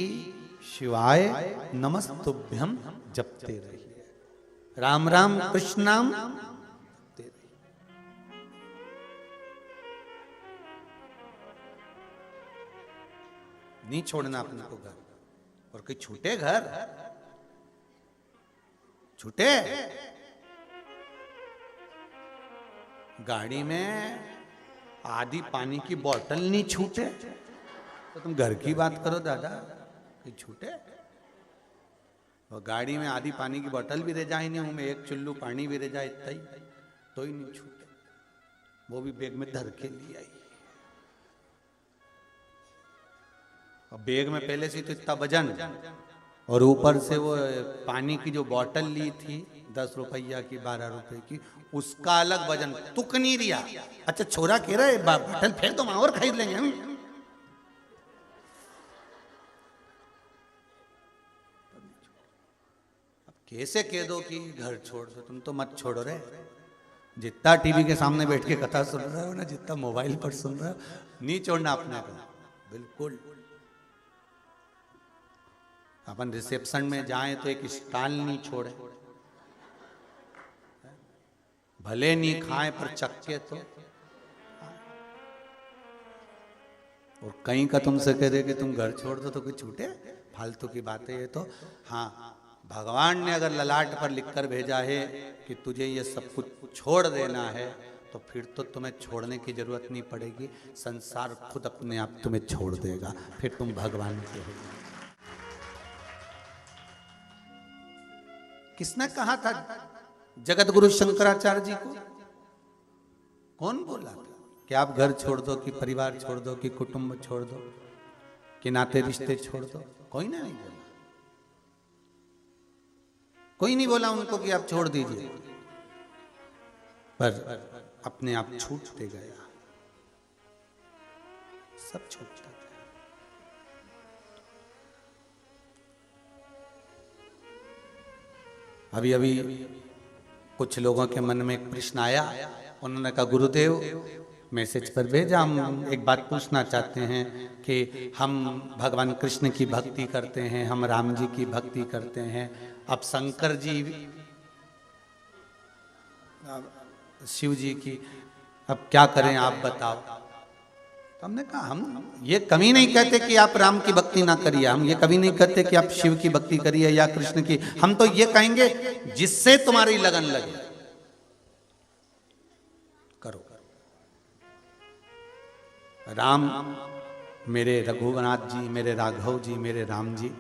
S1: शिवाय नमस्तुभ्यम जपते रहिए, राम राम कृष्ण नाम जपते रहिए। नहीं छोड़ना अपने को घर, और कोई छूटे घर, छूटे गाड़ी में आधी पानी की बोतल नहीं छूटे तो तुम घर की बात करो दादा, कोई छूटे। और गाड़ी में आधी पानी की बोतल भी रह जाए नहीं, में एक चुल्लू पानी भी रह जाए इतना ही, तो ही नहीं छूटे, वो भी बैग में धर के लिए आई। और बैग में पहले से तो इतना वजन, और ऊपर से वो पानी की जो बोतल ली थी 10 रुपया की 12 रुपए की, उसका अलग वजन, तुक नहीं रिया। अच्छा छोरा कह रहा है बोतल फेंक दो, और खरीद लेंगे हम। अब कैसे कह दो कि घर छोड़ दो, तुम तो मत छोड़ो रे। जितना टीवी के सामने बैठ के कथा सुन रहे हो ना, जितना मोबाइल पर सुन रहे हो, नहीं छोड़ना अपने को बिल्कुल। अपन रिसेप्शन में जाएं तो एक स्टाल नहीं छोड़े, भले नहीं खाएं पर चक्के तो। और कहीं का तुमसे कह दे कि तुम घर छोड़ दो तो कुछ छूटे, फालतू की बातें है। तो हाँ, भगवान ने अगर ललाट पर लिखकर भेजा है कि तुझे ये सब कुछ छोड़ देना है, तो फिर तो तुम्हें छोड़ने की जरूरत नहीं पड़ेगी, संसार खुद अपने आप तुम्हें छोड़ देगा, फिर तुम भगवान के हो। किसने कहा था जगत गुरु शंकराचार्य जी को? कौन बोला था कि आप घर छोड़ दो, कि परिवार छोड़ दो, कि कुटुंब छोड़ दो, कि नाते रिश्ते छोड़ दो? कोई ने नहीं बोला, कोई नहीं बोला उनको कि आप छोड़ दीजिए, पर अपने आप छूटते गया, सब छूटता गया। अभी अभी कुछ लोगों के मन में एक प्रश्न आया, उन्होंने कहा गुरुदेव मैसेज पर भेजा, हम एक बात पूछना चाहते हैं कि हम भगवान कृष्ण की भक्ति करते हैं, हम राम जी की भक्ति करते हैं, अब शंकर जी शिव जी की, अब क्या करें आप बताओ। तो हमने कहा हम ये कभी नहीं कहते कि आप राम की भक्ति ना करिए, हम ये कभी नहीं कहते कि आप शिव की भक्ति करिए या कृष्ण की, हम तो ये कहेंगे जिससे तुम्हारी लगन लगे करो। राम मेरे रघुनाथ जी, मेरे राघव जी, मेरे राम जी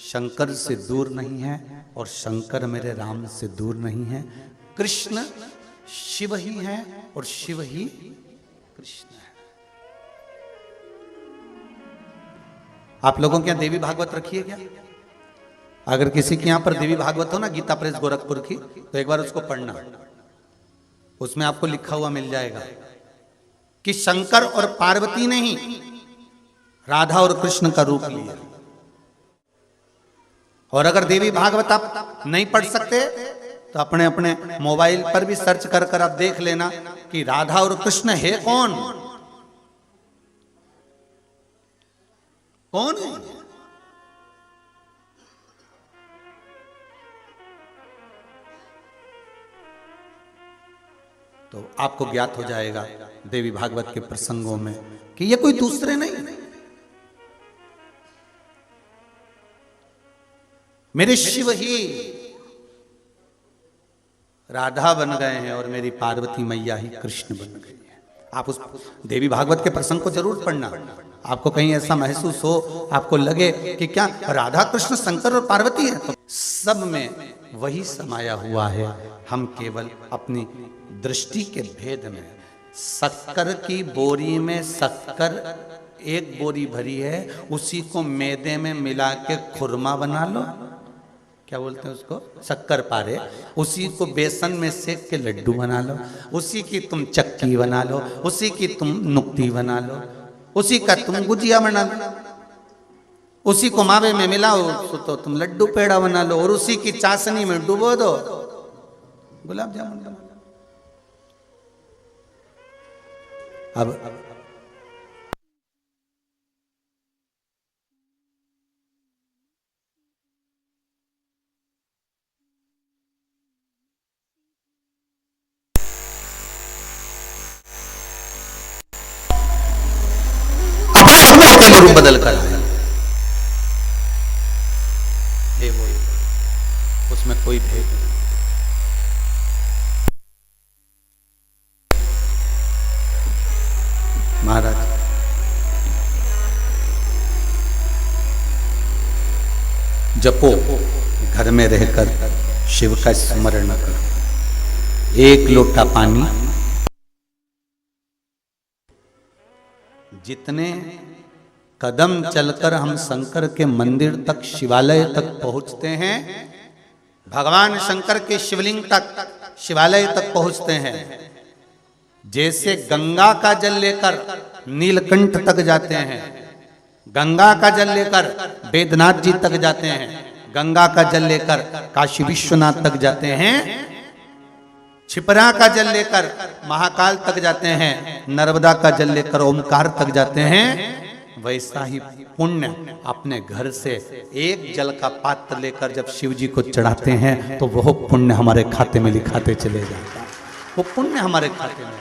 S1: शंकर से दूर नहीं है, और शंकर मेरे राम से दूर नहीं है। कृष्ण शिव ही है और शिव ही कृष्ण है। आप लोगों के यहाँ देवी भागवत रखी है क्या? अगर किसी के यहाँ पर देवी भागवत हो ना, गीता प्रेस गोरखपुर की, तो एक बार उसको पढ़ना, उसमें आपको लिखा हुआ मिल जाएगा कि शंकर और पार्वती ने ही राधा और कृष्ण का रूप लिया। और अगर देवी भागवत आप नहीं पढ़ सकते तो अपने अपने मोबाइल पर भी सर्च कर कर आप देख लेना कि राधा और कृष्ण है कौन, कौन है? तो आपको ज्ञात हो जाएगा देवी भागवत के प्रसंगों में कि ये कोई दूसरे नहीं, मेरे शिव ही राधा बन गए हैं और मेरी पार्वती मैया ही कृष्ण बन गई है। आप उस देवी भागवत के प्रसंग को जरूर पढ़ना। आपको कहीं ऐसा महसूस हो, आपको लगे कि क्या राधा कृष्ण शंकर और पार्वती है, तो सब में वही समाया हुआ है। हम केवल अपनी दृष्टि के भेद में, शक्कर की बोरी में शक्कर एक बोरी भरी है, उसी को मैदे में मिला के खुरमा बना लो, क्या बोलते हैं उसको, शक्कर पारे, उसी को बेसन में सेक के लड्डू बना लो, उसी की तुम चक्की बना लो, उसी की तुम नुक्ती बना लो, उसी का तुम गुजिया बना लो। उसी को मावे में मिलाओ तो तुम लड्डू पेड़ा बना लो, और उसी की चाशनी में डुबो दो, गुलाब जामुन बना लो। अब समय के रूप बदल कर आए, वो उसमें कोई भेद नहीं। महाराज जपो, घर में रहकर शिव का स्मरण करो। एक लोटा पानी, जितने कदम चलकर हम शंकर के मंदिर तक, शिवालय तक पहुंचते हैं, भगवान शंकर के शिवलिंग तक, शिवालय तक पहुंचते हैं, जैसे गंगा का जल लेकर नीलकंठ तक जाते हैं, गंगा का जल लेकर बैद्यनाथ जी तक जाते हैं, गंगा का जल लेकर काशी विश्वनाथ तक जाते हैं, छिपरा का जल लेकर महाकाल तक जाते हैं, नर्मदा का जल लेकर ओमकार तक जाते हैं, वैसा ही पुण्य अपने घर से एक जल का पात्र लेकर जब शिव जी को चढ़ाते हैं तो वह पुण्य हमारे खाते में लिखाते चले जाता है। वो पुण्य हमारे खाते में,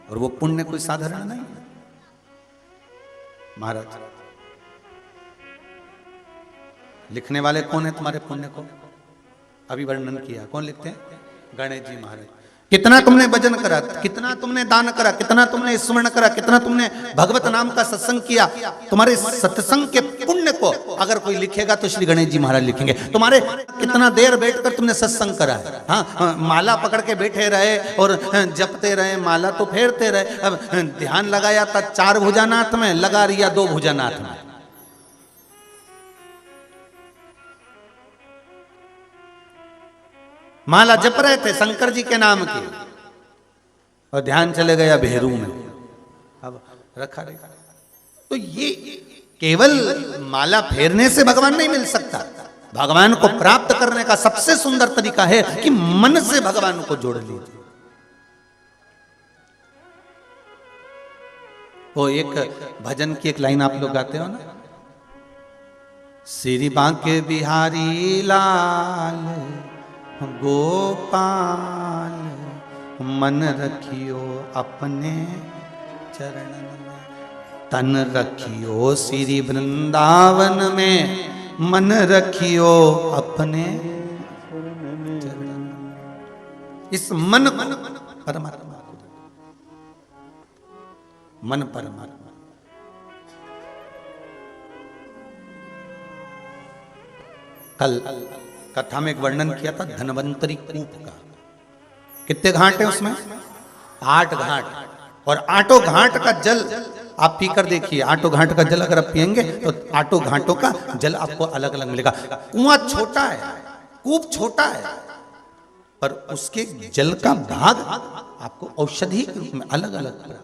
S1: और वो पुण्य कोई साधारण नहीं है। महाराज लिखने वाले कौन है तुम्हारे पुण्य को? अभी वर्णन किया, कौन लिखते हैं? गणेश जी महाराज। कितना तुमने भजन करा, कितना तुमने दान करा, कितना तुमने स्मरण करा, कितना तुमने भगवत नाम का सत्संग किया, तुम्हारे सत्संग के पुण्य को अगर कोई लिखेगा तो श्री गणेश जी महाराज लिखेंगे। तुम्हारे कितना देर बैठकर तुमने सत्संग करा है, हाँ, माला पकड़ के बैठे रहे और जपते रहे, माला तो फेरते रहे, अब ध्यान लगाया था 4 भुजानाथ में, लगा रिया 2 भुजानाथ में। माला जप रहे थे शंकर जी के नाम की, और ध्यान चले गया भेरू में, अब रखा रहेगा। तो ये केवल माला फेरने से भगवान नहीं मिल सकता। भगवान को प्राप्त करने का सबसे सुंदर तरीका है कि मन से भगवान को जोड़ लीजिए। वो एक भजन की एक लाइन आप लोग गाते हो ना, श्री बांके बिहारी लाल गोपाल मन रखियो अपने चरण में, तन रखियो श्री वृंदावन में, मन रखियो अपने चरण में। इस मन को परमात्मा को, मन परमात्मा। कल कथा में एक वर्णन किया था धन्वंतरी कूप का। कितने घाट है उसमें? 8 घाट, और 8 घाट का जल आप पीकर देखिए। 8 घाट का जल अगर आप पिएंगे तो 8 घाटों का जल आपको अलग अलग मिलेगा। कुआं छोटा है, कूप छोटा है, पर उसके जल का भाग आपको औषधि के रूप में अलग अलग।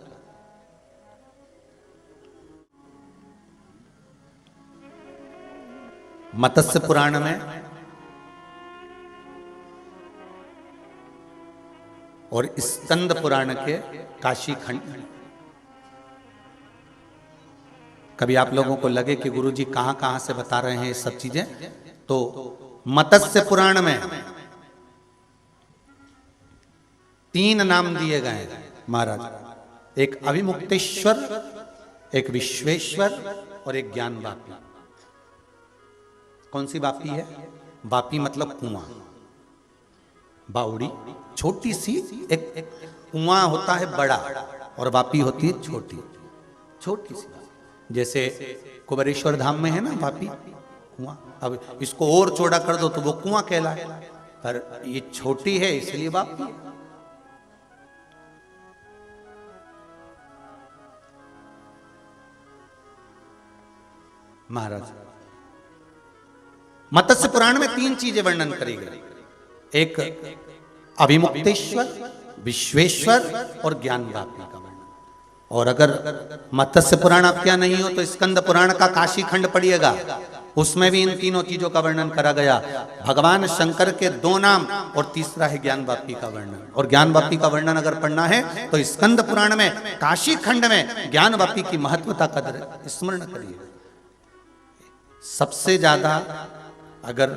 S1: मत्स्य पुराण में और स्कंद पुराण के काशी खंड, कभी आप लोगों को लगे कि गुरुजी कहां कहां से बता रहे हैं ये सब चीजें, तो मत्स्य पुराण में 3 नाम दिए गए हैं महाराज। एक अभिमुक्तेश्वर, एक विश्वेश्वर, और एक ज्ञान वापी। कौन सी वापी है? वापी मतलब कुआं, बावड़ी छोटी सी, एक कुआं होता है बड़ा और वापी होती है छोटी, छोटी सी। जैसे कुबेरेश्वर धाम में है ना वापी कुआं, अब इसको और चौड़ा कर दो तो वो कुआं कहलाए, पर ये छोटी है इसलिए वापी। महाराज मत्स्य पुराण में 3 चीजें वर्णन करी गई, एक अभिमुक्तेश्वर, विश्वेश्वर और ज्ञान वापी का वर्णन। और अगर मत्स्य पुराण आप क्या नहीं हो तो स्कंद पुराण का काशी खंड पढ़िएगा, उसमें भी इन तीनों चीजों का वर्णन करा गया। भगवान शंकर के 2 नाम और तीसरा है ज्ञान वापी का वर्णन। और ज्ञान वापी का वर्णन अगर पढ़ना है तो स्कंद पुराण में काशी खंड में ज्ञान वापी की महत्वता का स्मरण करिए। सबसे ज्यादा अगर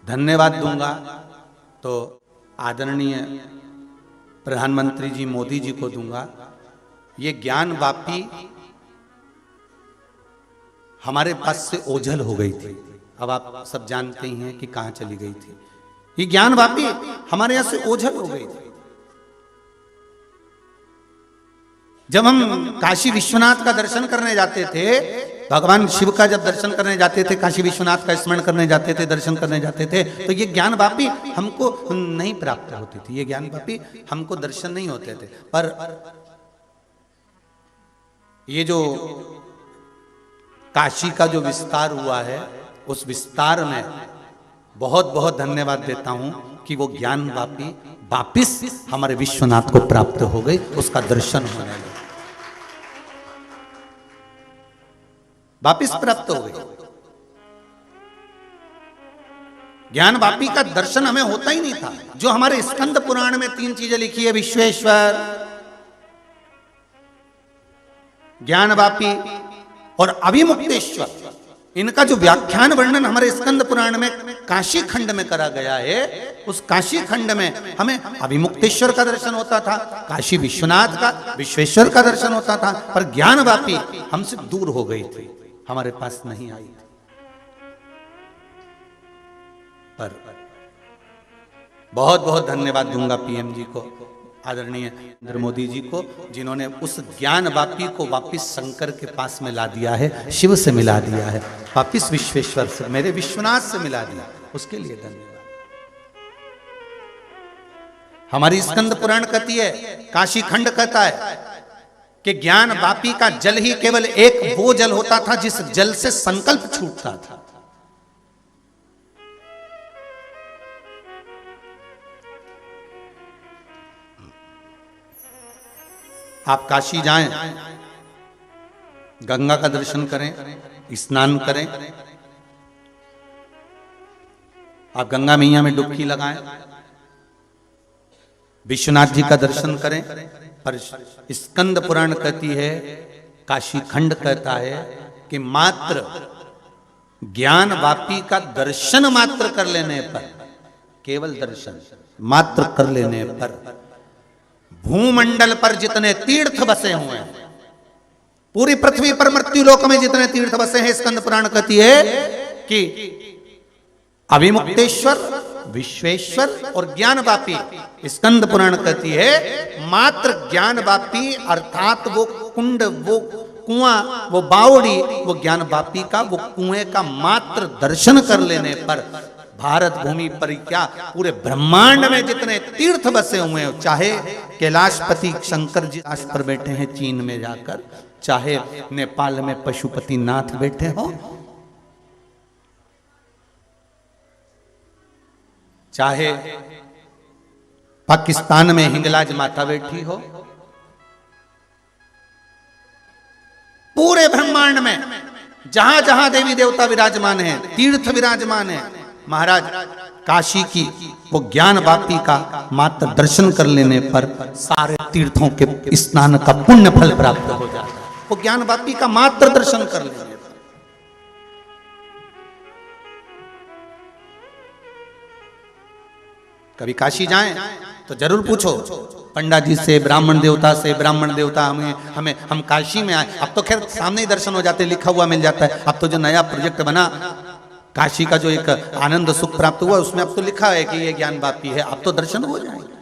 S1: धन्यवाद दूंगा तो आदरणीय प्रधानमंत्री जी मोदी जी को दूंगा। ये ज्ञान वापी हमारे पास से ओझल हो गई थी, अब आप सब जानते ही हैं कि कहां चली गई थी। ये ज्ञान वापी हमारे यहां से ओझल हो गई थी। जब हम काशी विश्वनाथ का दर्शन करने जाते थे, भगवान शिव का जब दर्शन करने जाते थे, काशी विश्वनाथ का स्मरण करने जाते थे, दर्शन करने जाते थे, तो ये ज्ञान वापी हमको नहीं प्राप्त होती थी, ये ज्ञान वापी हमको दर्शन नहीं होते थे। पर ये जो काशी का जो विस्तार हुआ है, उस विस्तार में बहुत बहुत धन्यवाद देता हूं कि वो ज्ञान वापी वापिस हमारे विश्वनाथ को प्राप्त हो गई, उसका दर्शन होने लगा, वापिस प्राप्त हो गई। ज्ञान वापी का दर्शन हमें होता ही नहीं था। जो हमारे स्कंद पुराण में 3 चीजें लिखी है, विश्वेश्वर, ज्ञान वापी और अभिमुक्तेश्वर, इनका जो व्याख्यान वर्णन हमारे स्कंद पुराण में काशी खंड में करा गया है, उस काशी खंड में हमें अभिमुक्तेश्वर का दर्शन होता था, काशी विश्वनाथ का, विश्वेश्वर का दर्शन होता था, पर ज्ञान वापी हमसे दूर हो गई थी, हमारे पास नहीं आई थी। पर बहुत बहुत धन्यवाद दूंगा पीएम जी को, आदरणीय नरेंद्र मोदी जी को, जिन्होंने उस ज्ञान वापी को वापिस शंकर के पास में ला दिया है, शिव से मिला दिया है, वापिस विश्वेश्वर से, मेरे विश्वनाथ से मिला दिया, उसके लिए धन्यवाद। हमारी स्कंद पुराण कहती है, काशी खंड कहता है कि ज्ञान वापी का जल ही केवल एक वो जल होता था जिस जल से संकल्प छूटता था। आप काशी जाएं, गंगा का दर्शन करें, स्नान करें, आप गंगा मैया में डुबकी लगाएं, विश्वनाथ जी का दर्शन करें, पर स्कंद पुराण कहती है, काशी खंड कहता है कि मात्र ज्ञान वापी का दर्शन मात्र कर लेने पर, केवल दर्शन मात्र कर लेने पर, भूमंडल पर जितने तीर्थ बसे हुए हैं, पूरी पृथ्वी पर मृत्युलोक में जितने तीर्थ बसे हैं, स्कंद पुराण कहती है कि अभिमुक्तेश्वर, विश्वेश्वर और ज्ञान वापी, स्कंद पुराण कहती है मात्र ज्ञान वापी अर्थात वो कुंड, वो कुआं, वो बावड़ी, वो ज्ञान वापी का वो कुएं का मात्र दर्शन कर लेने पर भारत भूमि पर क्या पूरे ब्रह्मांड में जितने तीर्थ बसे हुए हैं, चाहे कैलाशपति शंकर जी कैलाश पर बैठे हैं चीन में जाकर, चाहे नेपाल में पशुपति नाथ बैठे हो, चाहे पाकिस्तान में हिंगलाज माता बैठी हो, पूरे ब्रह्मांड में जहां जहां देवी देवता विराजमान हैं, तीर्थ विराजमान हैं, महाराज काशी की वो ज्ञान वापी का मात्र दर्शन कर लेने पर सारे तीर्थों के स्नान का पुण्य फल प्राप्त हो जाता है, वो ज्ञान वापी का मात्र दर्शन कर लेने पर। कभी काशी जाएं तो जरूर पूछो पंडा जी से, ब्राह्मण देवता से, ब्राह्मण देवता हम काशी में आए। अब तो खैर सामने ही दर्शन हो जाते हैं, लिखा हुआ मिल जाता है। अब तो जो नया प्रोजेक्ट बना काशी का, जो एक आनंद सुख प्राप्त हुआ, उसमें अब तो लिखा है कि ये ज्ञान वापी है, अब तो दर्शन हो जाएंगे।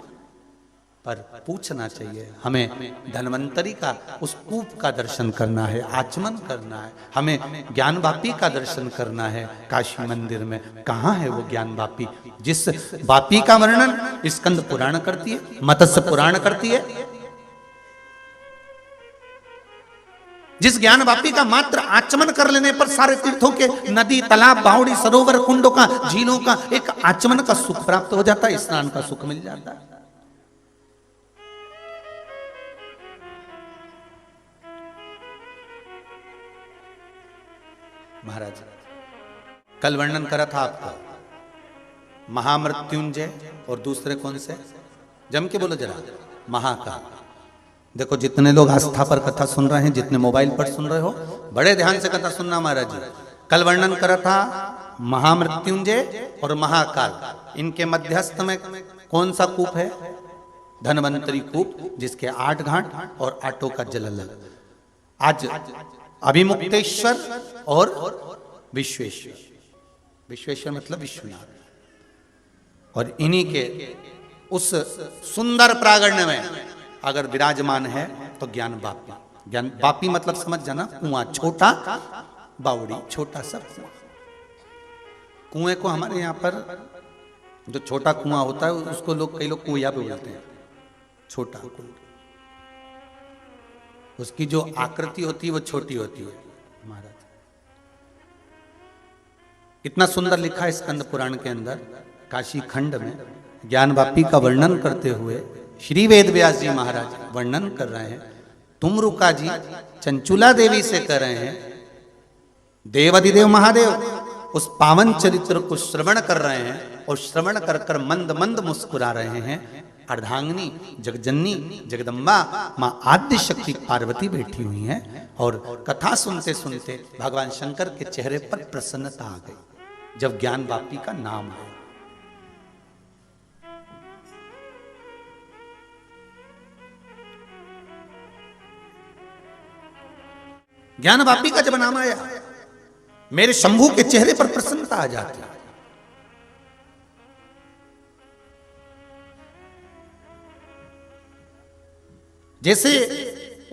S1: पर पूछना चाहिए, हमें धन्वंतरी का उस कूप का दर्शन करना है, आचमन करना है, हमें ज्ञान वापी का दर्शन करना है काशी मंदिर में। कहाँ है वो ज्ञान वापी, जिस वापी का वर्णन स्कंद पुराण करती है, मत्स्य पुराण करती है, जिस ज्ञान वापी का मात्र आचमन कर लेने पर सारे तीर्थों के नदी, तालाब, बावड़ी, सरोवर, कुंडों का, झीलों का एक आचमन का सुख प्राप्त हो जाता है, स्नान का सुख मिल जाता है। महाराज कल वर्णन करा था आपका महामृत्युंजय और दूसरे कौन से, जम के बोलो जरा, महाकाल। देखो जितने लोग आस्था पर कथा सुन रहे हैं, जितने मोबाइल पर सुन रहे हो, बड़े ध्यान से कथा सुनना महाराज जी। कल वर्णन करा था महामृत्युंजय और महाकाल, इनके मध्यस्थ में कौन सा कूप है, धनवंतरी कूप, जिसके 8 घाट और 8 का जल अलग। आज अभिमुक्तेश्वर और विश्वेश्वर, विश्वेश्वर मतलब विश्वनाथ, और इन्हीं के उस सुंदर प्रागण्य में अगर विराजमान है तो ज्ञान वापी। ज्ञान वापी मतलब समझ जाना, कुआं छोटा, बावड़ी छोटा, सब कुएं को हमारे यहाँ पर जो छोटा कुआं होता है उसको लोग, कई लोग कुइया पे बोलते हैं, छोटा। उसकी जो आकृति होती है वो छोटी होती है महाराज। इतना सुंदर लिखा है स्कंद पुराण के अंदर, काशी खंड में ज्ञान वापी का वर्णन करते हुए श्री वेद व्यास जी महाराज वर्णन कर रहे हैं। तुमरुका जी चंचुला देवी से कर रहे हैं, देवाधिदेव महादेव उस पावन चरित्र को श्रवण कर रहे हैं, और श्रवण कर कर मंद मंद मुस्कुरा रहे हैं। अर्धांगिनी जगजननी जगदम्बा माँ आद्य शक्ति पार्वती बैठी हुई हैं, और कथा सुनते सुनते भगवान शंकर के चेहरे पर प्रसन्नता आ गई जब ज्ञान वापी का नाम आया। ज्ञान वापी का जब नाम आया, मेरे शंभू के चेहरे पर प्रसन्नता आ जाती है। जैसे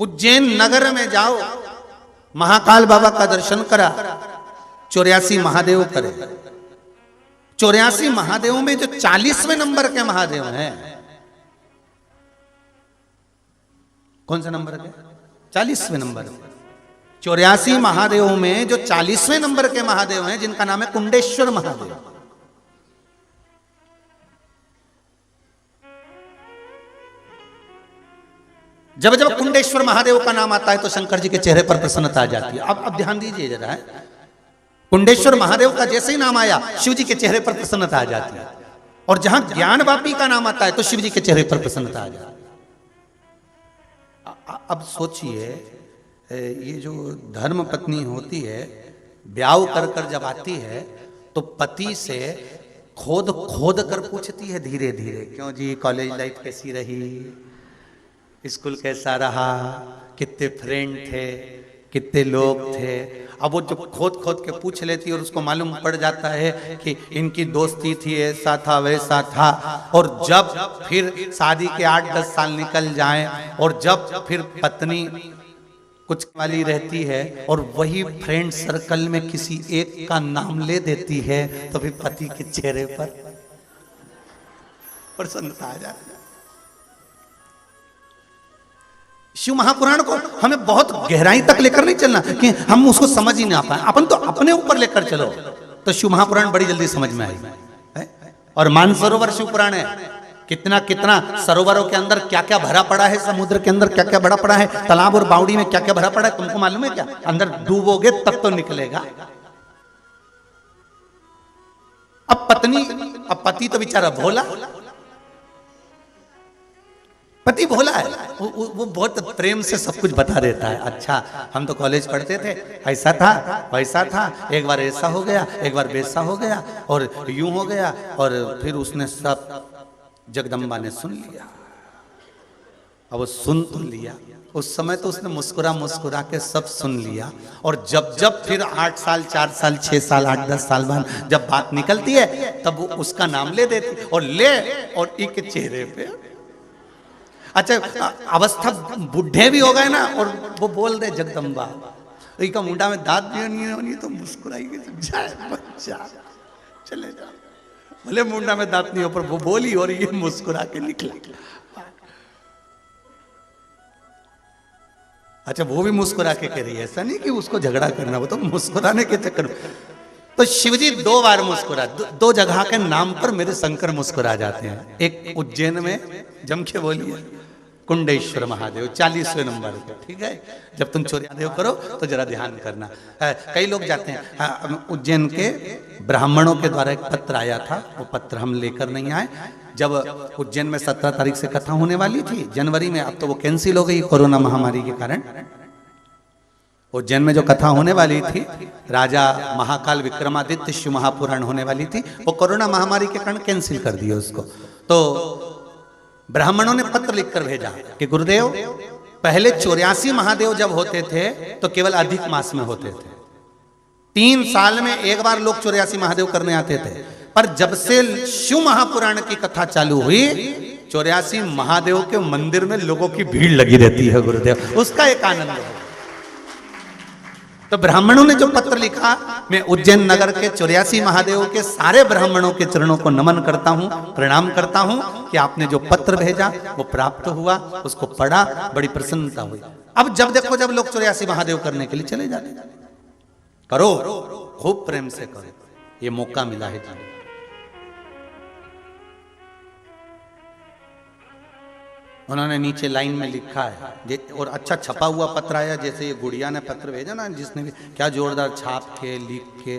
S1: उज्जैन नगर में जाओ, महाकाल बाबा का दर्शन करा, 84 महादेव करे। 84 महादेवों में जो 40वें नंबर के महादेव हैं, कौन सा नंबर के? 40वें नंबर। 84 महादेवों में जो 40वें नंबर के महादेव हैं, जिनका नाम है कुंडेश्वर महादेव। जब जब कुंडेश्वर महादेव का नाम आता है तो शंकर जी के चेहरे पर प्रसन्नता आ जाती है। अब ध्यान दीजिए जरा, है कुंडेश्वर महादेव का जैसे ही नाम आया, शिव जी के चेहरे पर प्रसन्नता आ जाती है, और जहां ज्ञान वापी का नाम आता है तो शिव जी के चेहरे पर प्रसन्नता आ जाती है। अब सोचिए, ये जो धर्म पत्नी होती है, ब्याह कर कर जब आती है तो पति से खोद खोद कर पूछती है धीरे धीरे, क्यों जी कॉलेज लाइफ कैसी रही, स्कूल कैसा रहा, कितने फ्रेंड थे, कितने लोग थे। अब वो जब खोद खोद के पूछ लेती है और उसको मालूम पड़ जाता है कि इनकी दोस्ती थी, ऐसा था वैसा था, और जब फिर शादी के 8-10 साल निकल जाएं, और जब फिर पत्नी कुछ वाली रहती है और वही फ्रेंड सर्कल में किसी एक का नाम ले देती है, तो फिर पति के चेहरे पर प्रसन्नता आ जाती है। शिव महापुराण को हमें बहुत गहराई तक लेकर नहीं चलना कि हम उसको समझ ही ना पाए, अपन तो अपने ऊपर लेकर चलो तो शिव महापुराण बड़ी जल्दी समझ में आई। और मानसरोवर शिव पुराण है, कितना कितना सरोवरों के अंदर क्या क्या भरा पड़ा है, समुद्र के अंदर क्या क्या भरा पड़ा है, तालाब और बावड़ी में क्या क्या भरा पड़ा है, तुमको मालूम है क्या? अंदर डूबोगे तब तो निकलेगा। अब पति तो बेचारा भोला, पति भोला है, वो बहुत प्रेम से सब कुछ बता देता है। अच्छा हम तो कॉलेज पढ़ते थे, ऐसा था वैसा था, एक बार ऐसा हो गया, एक बार वैसा हो गया, और यूं हो गया, और फिर उसने सब जगदम्बा ने सुन लिया। अब वो सुन तो लिया, उस समय तो उसने मुस्कुरा मुस्कुरा के सब सुन लिया, और जब जब फिर 8 साल 4 साल 6 साल 8-10 साल बाद जब बात निकलती है तब वो उसका नाम ले देती, और एक चेहरे पे, अच्छा अवस्था बुढ़े भी हो गए ना, और वो बोल दे जगदम्बा, का मुंडा में दांत भी नहीं होनी तो मुस्कुराएगी, बच्चा चले जा, भले मुंडा में दांत नहीं हो पर वो बोली और ये मुस्कुरा के निकला। अच्छा वो भी मुस्कुरा के कह रही है, ऐसा नहीं कि उसको झगड़ा करना, वो तो मुस्कुराने के चक्कर में। तो शिवजी 2 बार मुस्कुरा, 2 जगह के नाम पर मेरे शंकर मुस्कुरा जाते हैं। एक उज्जैन में जम के बोलिए, कुंडेश्वर महादेव 40वें नंबर पे, ठीक है। जब तुम चोरियादेव करो तो जरा ध्यान करना। कई लोग जाते हैं। उज्जैन के ब्राह्मणों के द्वारा एक पत्र आया था, वो पत्र हम लेकर नहीं आए। जब उज्जैन में 17 तारीख से कथा होने वाली थी जनवरी में, अब तो वो कैंसिल हो गई कोरोना महामारी के कारण। उज्जैन में जो कथा होने वाली थी, राजा महाकाल विक्रमादित्य शिव महापुराण होने वाली थी, वो कोरोना महामारी के कारण कैंसिल कर दिया उसको। तो ब्राह्मणों ने पत्र लिखकर भेजा कि गुरुदेव, पहले 84 महादेव जब होते थे तो केवल अधिक मास में होते थे। 3 साल में एक बार लोग 84 महादेव करने आते थे, पर जब से शिव महापुराण की कथा चालू हुई, 84 महादेव के मंदिर में लोगों की भीड़ लगी रहती है गुरुदेव, उसका एक आनंद है। तो ब्राह्मणों ने जो पत्र लिखा, मैं उज्जैन नगर के 84 महादेव के सारे ब्राह्मणों के चरणों को नमन करता हूं, प्रणाम करता हूं कि आपने जो पत्र भेजा वो प्राप्त हुआ, उसको पढ़ा, बड़ी प्रसन्नता हुई। अब जब देखो जब लोग 84 महादेव करने के लिए चले जाते, करो, खूब प्रेम से करो, ये मौका मिला है जी। उन्होंने नीचे लाइन में लिखा है, और अच्छा छपा हुआ पत्र आया, जैसे ये गुड़िया ने पत्र भेजा ना, जिसने भी क्या जोरदार छाप के लिख के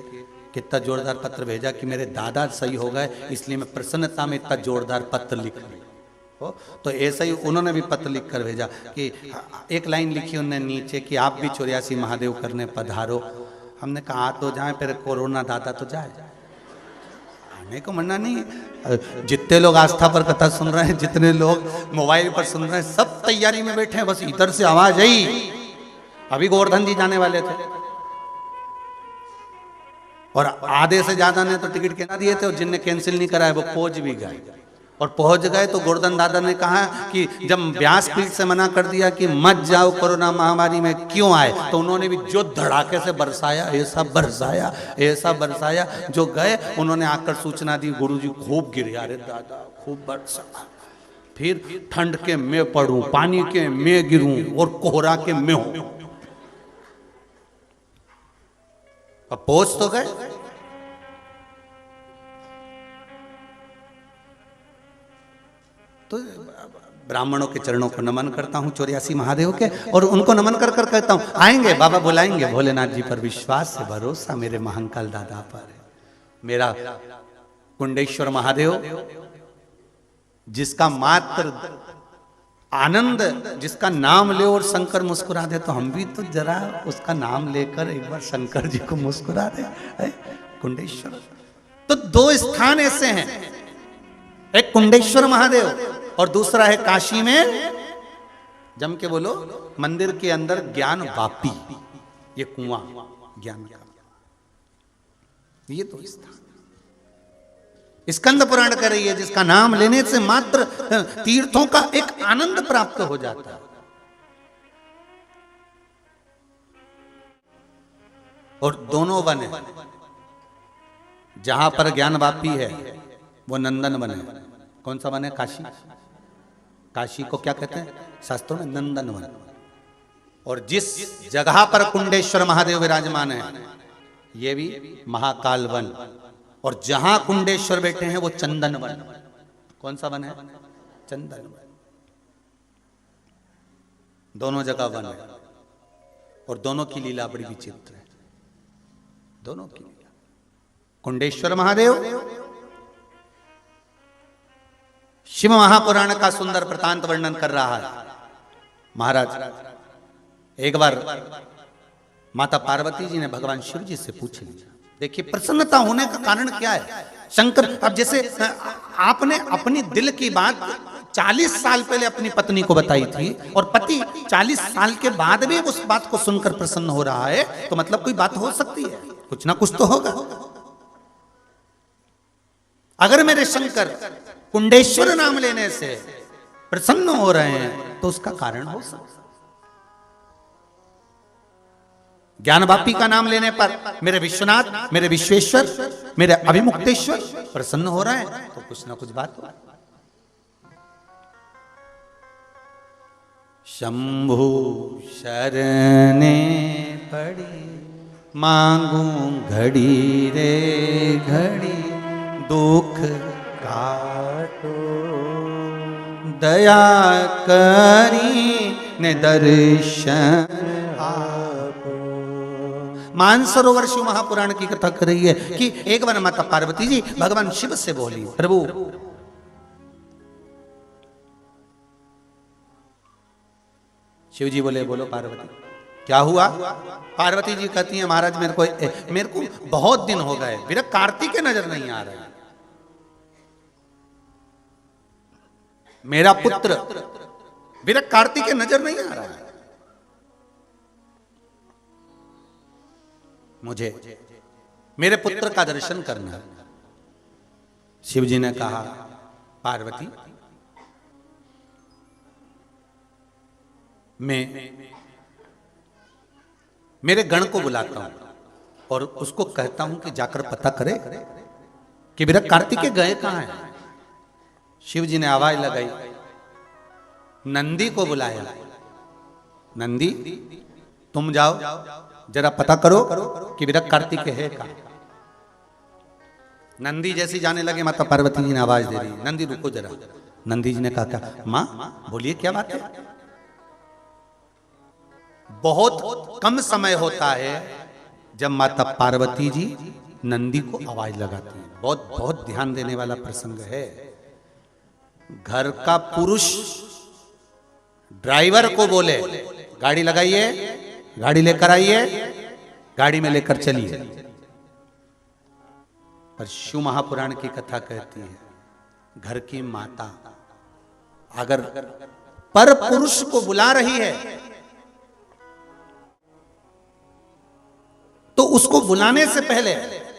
S1: कितना जोरदार पत्र भेजा कि मेरे दादा सही हो गए, इसलिए मैं प्रसन्नता में इतना जोरदार पत्र लिख रही। तो ऐसा ही उन्होंने भी पत्र लिख कर भेजा कि एक लाइन लिखी उन्होंने नीचे कि आप भी 84 महादेव करने पधारो। हमने कहा तो जाए, फिर कोरोना दादा तो जाए, आने को मना नहीं। जितने लोग आस्था पर कथा सुन रहे हैं, जितने लोग मोबाइल पर सुन रहे हैं, सब तैयारी में बैठे हैं, बस इधर से आवाज आई। अभी गोवर्धन जी जाने वाले थे और आधे से ज्यादा ने तो टिकट कहना दिए थे, और जिनने कैंसिल नहीं कराया वो पहुंच भी गए। और पहुंच गए तो गोवर्धन दादा ने कहा कि जब व्यासपीठ से मना कर दिया कि मत जाओ कोरोना महामारी में, क्यों आए, तो उन्होंने भी जो धड़ाके से बरसाया, ऐसा बरसाया, ऐसा बरसाया, जो गए उन्होंने आकर सूचना दी, गुरुजी खूब गिरे, अरे दादा खूब बरसा, फिर ठंड के मैं पड़ूं, पानी के मैं गिरूं, और कोहरा के मैं हूं। अब पहुंच तो गए। तो ब्राह्मणों के चरणों को नमन करता हूं, 84 महादेव के, और उनको नमन कर कर कहता हूं आएंगे बाबा, बुलाएंगे। भोलेनाथ जी पर विश्वास से भरोसा मेरे महाकाल दादा पर है। मेरा कुंडेश्वर महादेव, जिसका मात्र आनंद, जिसका नाम ले और शंकर मुस्कुरा दे, तो हम भी तो जरा उसका नाम लेकर एक बार शंकर जी को मुस्कुरा दे। कुंडेश्वर। तो 2 स्थान ऐसे हैं, एक कुंडेश्वर महादेव और दूसरा है काशी में, जम के बोलो, मंदिर के अंदर ज्ञान वापी, ये कुआं ज्ञान का, ये तो स्थान स्कंद पुराण कर रही है, जिसका नाम लेने से मात्र तीर्थों का एक आनंद प्राप्त हो जाता है। और दोनों वन है, जहां पर ज्ञान वापी है वो नंदन वन है। कौन सा वन है? काशी। काशी को क्या कहते हैं शास्त्रों में? नंदन वन। और जिस जगह पर कुंडेश्वर महादेव विराजमान है, ये भी महाकाल वन। और जहां कुंडेश्वर बैठे हैं वो चंदन वन। कौन सा वन है? चंदन वन। दोनों जगह वन है और दोनों की लीला बड़ी विचित्र है। दोनों की लीला। कुंडेश्वर महादेव शिव महापुराण का सुंदर वृतांत वर्णन कर रहा है। महाराज एक बार माता पार्वती जी ने भगवान शिव जी से पूछ लिया, देखिए प्रसन्नता होने का कारण क्या है? शंकर, अब जैसे आपने अपनी दिल की बात 40 साल पहले अपनी पत्नी को बताई थी और पति 40 साल के बाद भी उस बात को सुनकर प्रसन्न हो रहा है, तो मतलब कोई बात हो सकती है, कुछ ना कुछ तो होगा। अगर मेरे शंकर कुंडेश्वर नाम लेने से प्रसन्न हो रहे हैं तो उसका कारण हो सकता है। ज्ञानवापी का नाम लेने पर मेरे विश्वनाथ, मेरे विश्वेश्वर, मेरे अभिमुक्तेश्वर प्रसन्न हो रहे हैं तो कुछ ना कुछ बात हो। शंभु शरणे पड़ी मांगू घड़ी रे घड़ी, दुख काटो दया करी ने दर्शन मानसरोवर शिव महापुराण की कथा कर रही है कि एक बार माता पार्वती जी भगवान शिव से बोली, प्रभु शिव जी बोले बोलो पार्वती क्या हुआ। पार्वती जी कहती हैं महाराज मेरे को बहुत दिन हो गए, मेरा कार्तिक के नजर नहीं आ रहा, मेरा पुत्र मेरा कार्तिक के नजर नहीं आ रहा है, मुझे मेरे पुत्र का दर्शन करना है। शिव जी ने कहा पार्वती मैं मेरे गण को बुलाता हूं और उसको कहता हूं कि जाकर पता करे कि मेरा कार्तिकेय गए कहां है। शिव जी ने आवाज लगाई, नंदी को बुलाया, नंदी तुम जाओ जरा पता करो कि मेरा कार्तिकेय है कहां। नंदी जैसी जाने लगे माता पार्वती जी ने आवाज दे रही, नंदी रुको जरा। नंदी जी ने कहा क्या मां बोलिए क्या बात है। बहुत कम समय होता है जब माता पार्वती जी नंदी को आवाज लगाती है, बहुत बहुत ध्यान देने वाला प्रसंग है। घर का पुरुष ड्राइवर को बोले गाड़ी लगाइए, गाड़ी लेकर आइए, गाड़ी में लेकर चलिए। पर शिव महापुराण की कथा कहती है घर की माता अगर पर पुरुष को बुला रही है तो उसको बुलाने से पहले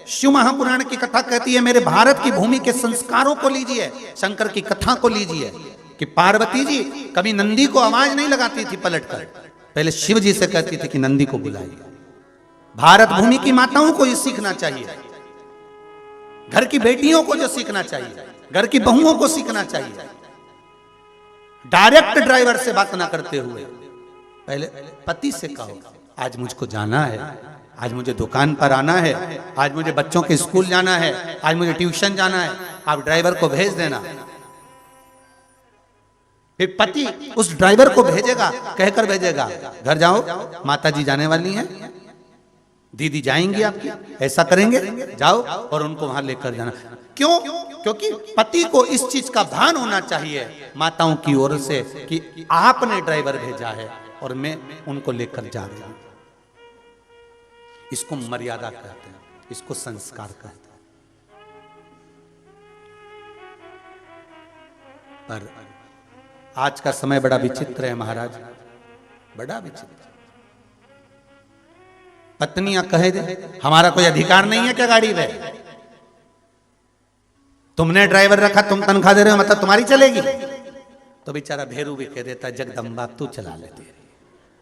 S1: शिव महापुराण की कथा कहती है मेरे भारत की भूमि के संस्कारों को लीजिए, शंकर की कथा को लीजिए कि पार्वती जी कभी नंदी को आवाज नहीं लगाती थी पलटकर, पहले शिव जी से कहती थी कि नंदी को बुलाइए। भारत भूमि की माताओं को ये सीखना चाहिए, घर की बेटियों को जो सीखना चाहिए, घर की बहुओं को सीखना चाहिए। डायरेक्ट ड्राइवर से बात ना करते हुए पहले पति से कहो आज मुझको जाना है, आज मुझे दुकान पर आना है, आज मुझे बच्चों के स्कूल जाना है, आज मुझे ट्यूशन जाना है, आप ड्राइवर को भेज देना। फिर पति उस ड्राइवर को भेजेगा, कहकर भेजेगा घर जाओ माता जी जाने वाली हैं, दीदी जाएंगी आपकी, ऐसा करेंगे जाओ और उनको वहां लेकर जाना। क्यों? क्योंकि पति को इस चीज का भान होना चाहिए माताओं की ओर से कि आपने ड्राइवर भेजा है और मैं उनको लेकर जा रही हूं। इसको मर्यादा कहते हैं, इसको संस्कार कहते हैं। पर आज का समय बड़ा विचित्र है महाराज, बड़ा विचित्र। पत्नियां कहे दे हमारा कोई अधिकार नहीं है क्या गाड़ी में, तुमने ड्राइवर रखा, तुम तनख्वाह दे रहे हो मतलब तुम्हारी चलेगी। तो बेचारा भेरू भी कह देता जगदम्बा तू चला लेती।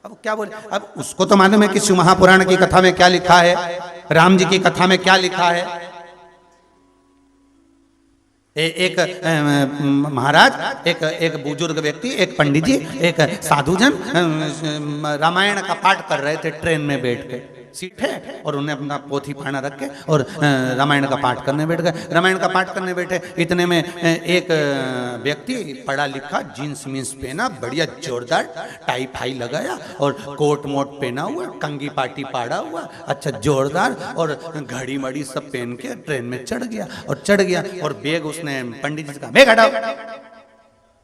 S1: अब क्या बोले, अब उसको तो मालूम है कि शिव महापुराण की कथा में क्या लिखा है, राम जी की कथा में क्या लिखा है। एक महाराज एक बुजुर्ग व्यक्ति, एक पंडित जी, एक साधुजन रामायण का पाठ कर रहे थे ट्रेन में बैठ के, सीट है और उन्हें अपना पोथी पाना रख के और रामायण का पाठ करने बैठ गए। रामायण का पाठ करने बैठे, इतने में एक व्यक्ति पढ़ा लिखा जीन्स मीन्स पहना, बढ़िया जोरदार टाई फाई लगाया और कोट मोट पहना हुआ, कंगी पाटी पाड़ा हुआ, अच्छा जोरदार, और घड़ी मड़ी सब पहन के ट्रेन में चढ़ गया और बैग उसने पंडित जी का बैग हटाओ,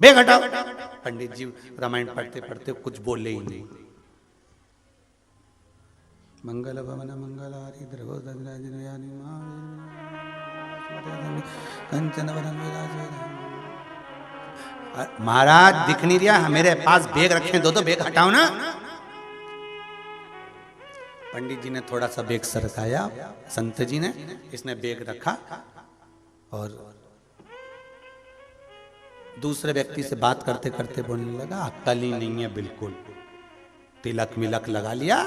S1: बैग हटाओ। पंडित जी रामायण पढ़ते पढ़ते कुछ बोले ही नहीं। मंगल भवन मंगलारी कंचन महाराज दिख नहीं रहा, मेरे पास बैग रखे, दो बैग हटाओ ना। पंडित जी ने थोड़ा सा बैग सरकाया, संत जी ने, इसने बैग रखा और दूसरे व्यक्ति से बात करते करते बोलने लगा अक्ल ही नहीं है बिल्कुल, तिलक मिलक लगा लिया,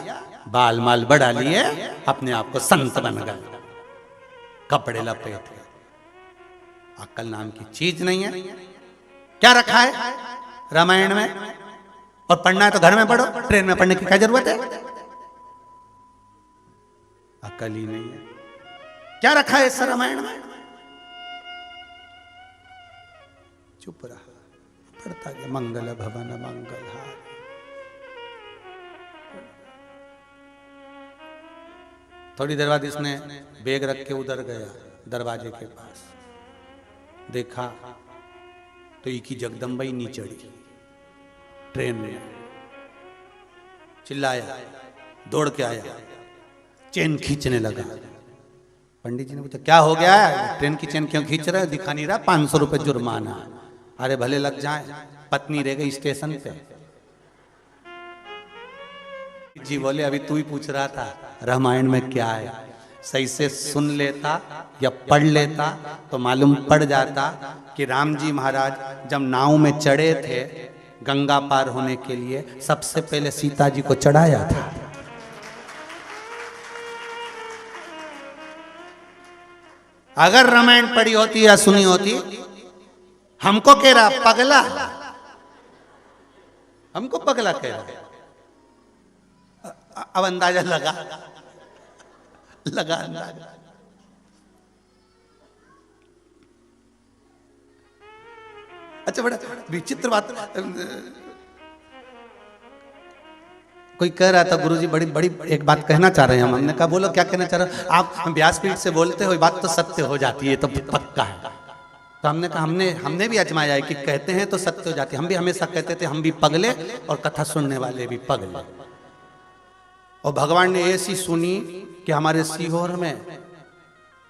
S1: बाल माल बढ़ा लिए, अपने आप को संत बन गए, कपड़े लपेट गए, अक्ल नाम की चीज नहीं है। क्या रखा है रामायण में, और पढ़ना है तो घर में पढ़ो, ट्रेन में पढ़ने की क्या जरूरत है। अक्ल ही नहीं है। क्या रखा है इस रामायण में, चुप रहा। करता गया, मंगल भवन मंगल हार। थोड़ी देर बाद इसने बैग रख के उधर गया दरवाजे के पास, देखा तो एक ही जगदम्बा ही नीचे चढ़ी ट्रेन में, चिल्लाया, दौड़ के आया, चेन खींचने लगा। पंडित जी ने पूछा क्या हो गया है, ट्रेन की चेन क्यों खींच रहा है, दिखा नहीं रहा, 500 रुपए जुर्माना। अरे भले लग जाए, पत्नी रह गई स्टेशन पे। जी बोले अभी तू ही पूछ रहा था रामायण में क्या है, सही से सुन लेता या पढ़ लेता तो मालूम पड़ जाता कि राम जी महाराज जब नाव में चढ़े थे गंगा पार होने के लिए, सबसे पहले सीता जी को चढ़ाया था। अगर रामायण पढ़ी होती या सुनी होती, हमको कह रहा पगला, हमको पगला कह रहा। अब अंदाजा लगा अंदाजा। अच्छा बड़ा विचित्र बात, कोई कह रहा था गुरुजी बड़ी बड़ी एक बात कहना चाह रहे हैं हम। हमने कहा बोलो क्या कहना चाह रहे हो आप, व्यासपीठ से बोलते हो बात तो सत्य हो जाती है, तो पक्का है। तो हमने कहा हमने भी आजमाया है कि कहते हैं तो सत्य हो जाती है। हम भी हमेशा कहते थे हम भी पगले और कथा सुनने वाले भी पगले, और भगवान ने ऐसी सुनी कि हमारे सीहोर में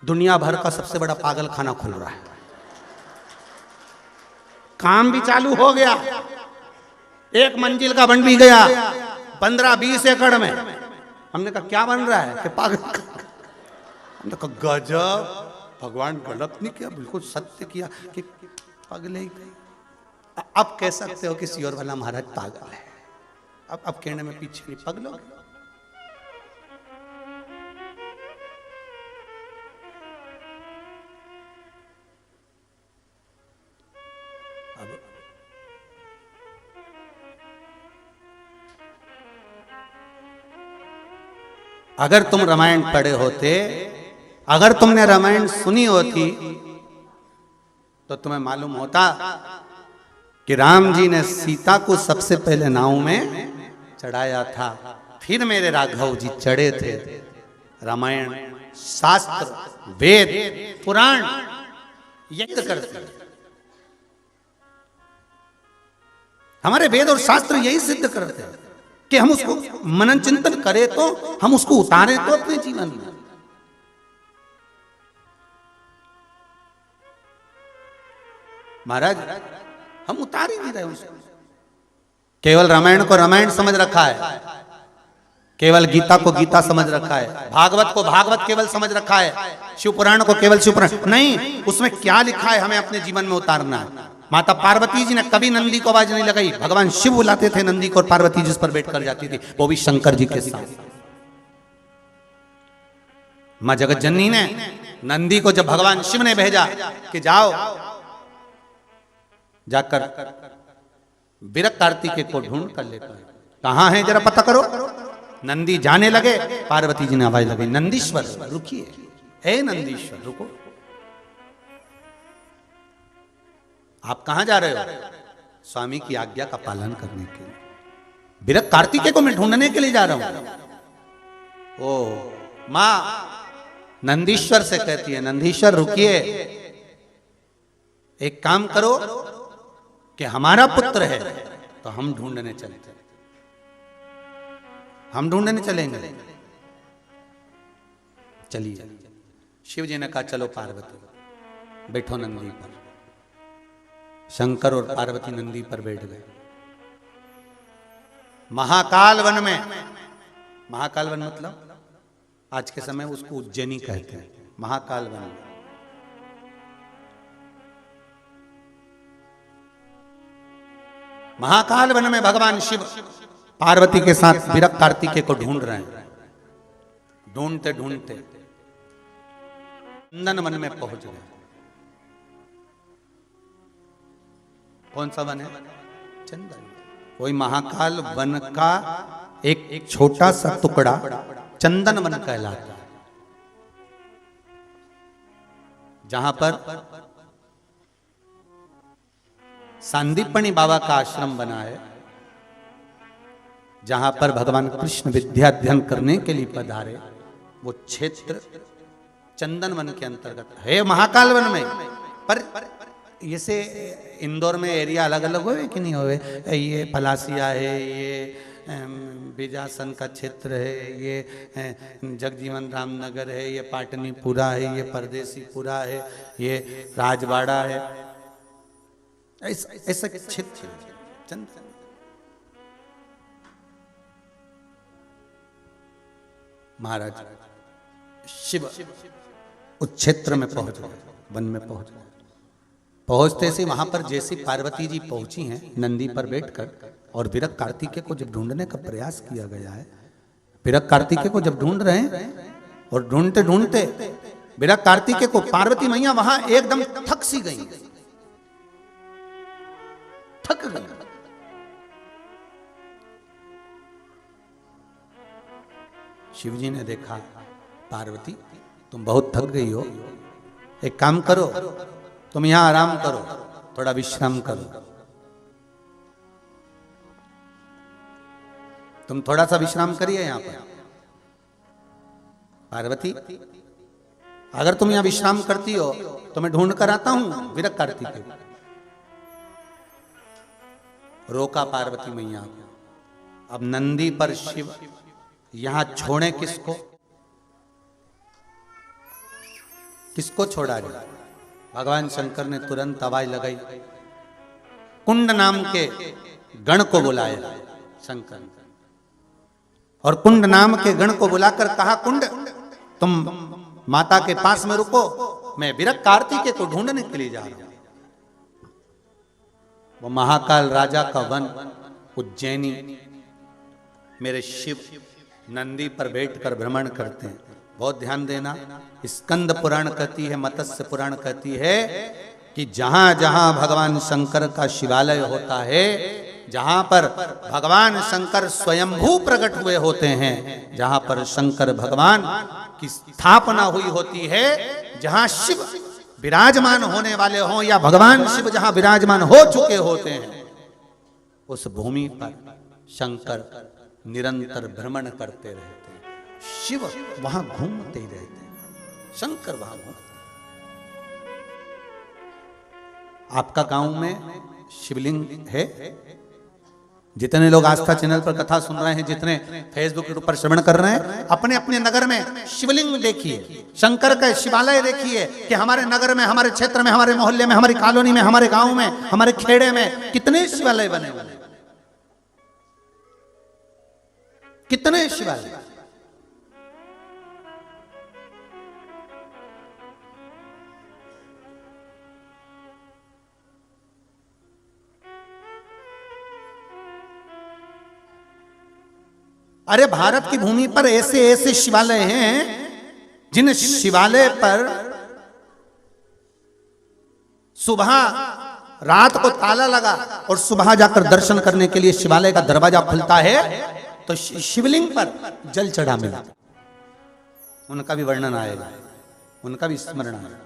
S1: दुनिया भर का सबसे बड़ा पागल खाना खुल रहा है, काम भी चालू हो गया, 1 मंजिल का बन भी गया 15-20 एकड़ में। हमने कहा क्या बन रहा है कि पागल। हमने कहा गजब, भगवान गलत नहीं किया, बिल्कुल सत्य किया कि पगले ही। अब कह सकते हो कि सीहोर वाला महाराज पागल है, अब कहने में पीछे नहीं, पगलो। अगर तुम रामायण पढ़े होते, अगर तुमने रामायण सुनी होती तो तुम्हें मालूम होता कि राम जी ने सीता को सबसे पहले नाव में चढ़ाया था, फिर मेरे राघव जी चढ़े थे। रामायण शास्त्र वेद पुराण यज्ञ करते, हमारे वेद और शास्त्र यही सिद्ध करते हैं कि हम उसको मनन चिंतन करें तो हम उसको उतारें तो अपने जीवन में। महाराज हम उतार ही नहीं रहे उसको। केवल रामायण को रामायण समझ रखा है, केवल गीता को गीता समझ रखा है, भागवत को भागवत केवल समझ रखा है, शिव पुराण को केवल शिव पुराण नहीं। उसमें क्या लिखा है हमें अपने जीवन में उतारना है। माता पार्वती जी ने कभी नंदी को आवाज नहीं लगाई, भगवान शिव बुलाते थे नंदी को और पार्वती जी उस पर बैठ कर जाती थी, वो भी शंकर जी के साथ। मां जगत जननी ने नंदी को जब भगवान शिव ने भेजा कि जाओ जाकर विरक्त कार्तिकेय को ढूंढ कर लेकर, कहां है जरा पता करो। नंदी जाने लगे, पार्वती जी ने आवाज लगाई नंदीश्वर रुकिए, हे नंदीश्वर रुको, आप कहां जा रहे हो। स्वामी की आज्ञा का पालन करने के लिए, विरक्त कार्तिकेय को मैं ढूंढने के लिए जा रहा हूं। ओ मां नंदीश्वर से कहती है नंदीश्वर रुकिए, एक काम करो कि हमारा पुत्र है तो हम ढूंढने चलते, हम ढूंढने चलेंगे। चलिए, शिव जी ने कहा चलो पार्वती बैठो नंदी पर। शंकर और पार्वती नंदी पर बैठ गए। महाकाल वन में, महाकाल वन मतलब आज के समय उसको उज्जैनी कहते हैं, महाकाल वन। महाकाल वन में भगवान शिव पार्वती के साथ विरक्त कार्तिकेय को ढूंढ रहे हैं। ढूंढते ढूंढते चंदन वन में पहुंच गए। कौन सा वन है? चंदन। कोई महाकाल वन का एक छोटा सा टुकड़ा चंदन वन कहलाता है, जहां पर सांदीपनी बाबा का आश्रम बना है, जहां पर भगवान कृष्ण विद्या अध्ययन करने के लिए पधारे। वो क्षेत्र चंदन वन के अंतर्गत है, महाकाल वन में। पर जैसे इंदौर में एरिया अलग अलग हुए कि नहीं हुए, ये पलासिया है, ये बीजासन का क्षेत्र है, ये जगजीवन रामनगर है, ये पाटनीपुरा है, ये परदेसीपुरा है, ये राजवाड़ा है, ऐसा क्षेत्र चंद। महाराज शिव उस क्षेत्र में पहुंच गए, वन में पहुंच गए। पहुंचते से वहां पर जैसी पार्वती जी पहुंची हैं नंदी पर बैठकर, और विरक कार्तिकेय को जब ढूंढने का प्रयास किया गया है, विरक कार्तिकेय को जब ढूंढ रहे हैं और ढूंढते ढूंढते विरक कार्तिकेय को पार्वती मैया वहां एकदम थक सी गई, थक गई। शिवजी ने देखा, पार्वती तुम बहुत थक गई हो, एक काम करो, तुम यहां आराम करो, थोड़ा विश्राम करो, तुम थोड़ा सा विश्राम करिए यहां पर। पार्वती अगर तुम यहां विश्राम करती हो तो मैं ढूंढ कर आता हूं विरक कार्तिकेय। रोका पार्वती मैया को। अब नंदी पर शिव यहां छोड़े किसको, किसको छोड़ा जाए? भगवान शंकर ने तुरंत आवाज लगाई, कुंड नाम के गण को बुलाया शंकर, और कुंड नाम के गण को बुलाकर कहा, कुंड तुम माता के पास में रुको, मैं विरक कार्तिकेय को ढूंढने के लिए जा रहा हूं। वो महाकाल राजा का वन उज्जैनी, मेरे शिव नंदी पर बैठकर भ्रमण करते हैं। बहुत ध्यान देना, स्कंद पुराण कहती है, मत्स्य पुराण कहती है कि जहां जहां भगवान शंकर का शिवालय होता है, जहां पर भगवान शंकर स्वयंभू प्रकट हुए होते हैं, जहां पर शंकर भगवान की स्थापना हुई होती है, जहां शिव विराजमान होने वाले हों या भगवान शिव जहां विराजमान हो चुके होते हैं, उस भूमि पर शंकर निरंतर भ्रमण करते रहते हैं। शिव वहां घूमते ही रहते हैं, शंकर वहां घूमते। आपका गांव में शिवलिंग है? जितने लोग आस्था चैनल पर कथा सुन रहे हैं, जितने फेसबुक पर श्रवण कर रहे हैं, अपने अपने नगर में शिवलिंग देखिए, शंकर का शिवालय देखिए कि हमारे नगर में, हमारे क्षेत्र में, हमारे मोहल्ले में, हमारी कॉलोनी में, हमारे गांव में, हमारे खेड़े में कितने शिवालय बने हुए हैं, कितने शिवालय। अरे भारत की भूमि पर ऐसे ऐसे शिवालय हैं जिन शिवालय पर सुबह रात को ताला लगा और सुबह जाकर दर्शन करने के लिए शिवालय का दरवाजा खुलता है तो शिवलिंग पर जल चढ़ा मिला। उनका भी वर्णन आएगा, उनका भी स्मरण आएगा।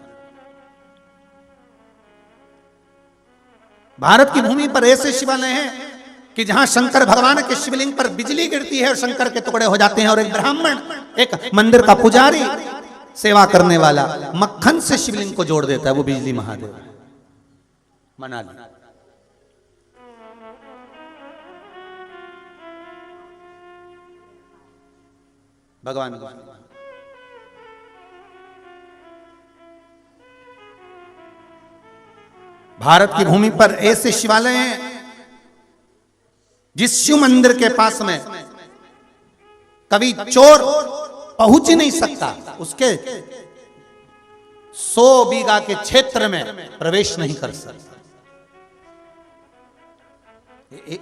S1: भारत की भूमि पर ऐसे शिवालय हैं कि जहां शंकर भगवान के शिवलिंग पर बिजली गिरती है और शंकर के टुकड़े हो जाते हैं, और एक ब्राह्मण, एक मंदिर का पुजारी, सेवा करने वाला मक्खन से शिवलिंग को जोड़ देता है, वो बिजली महादेव। मना ली। भगवान भारत की भूमि पर ऐसे शिवालय हैं जिस शिव मंदिर के पास में कभी चोर पहुंच ही नहीं सकता, उसके 100 बीघा के क्षेत्र में प्रवेश नहीं कर सकता।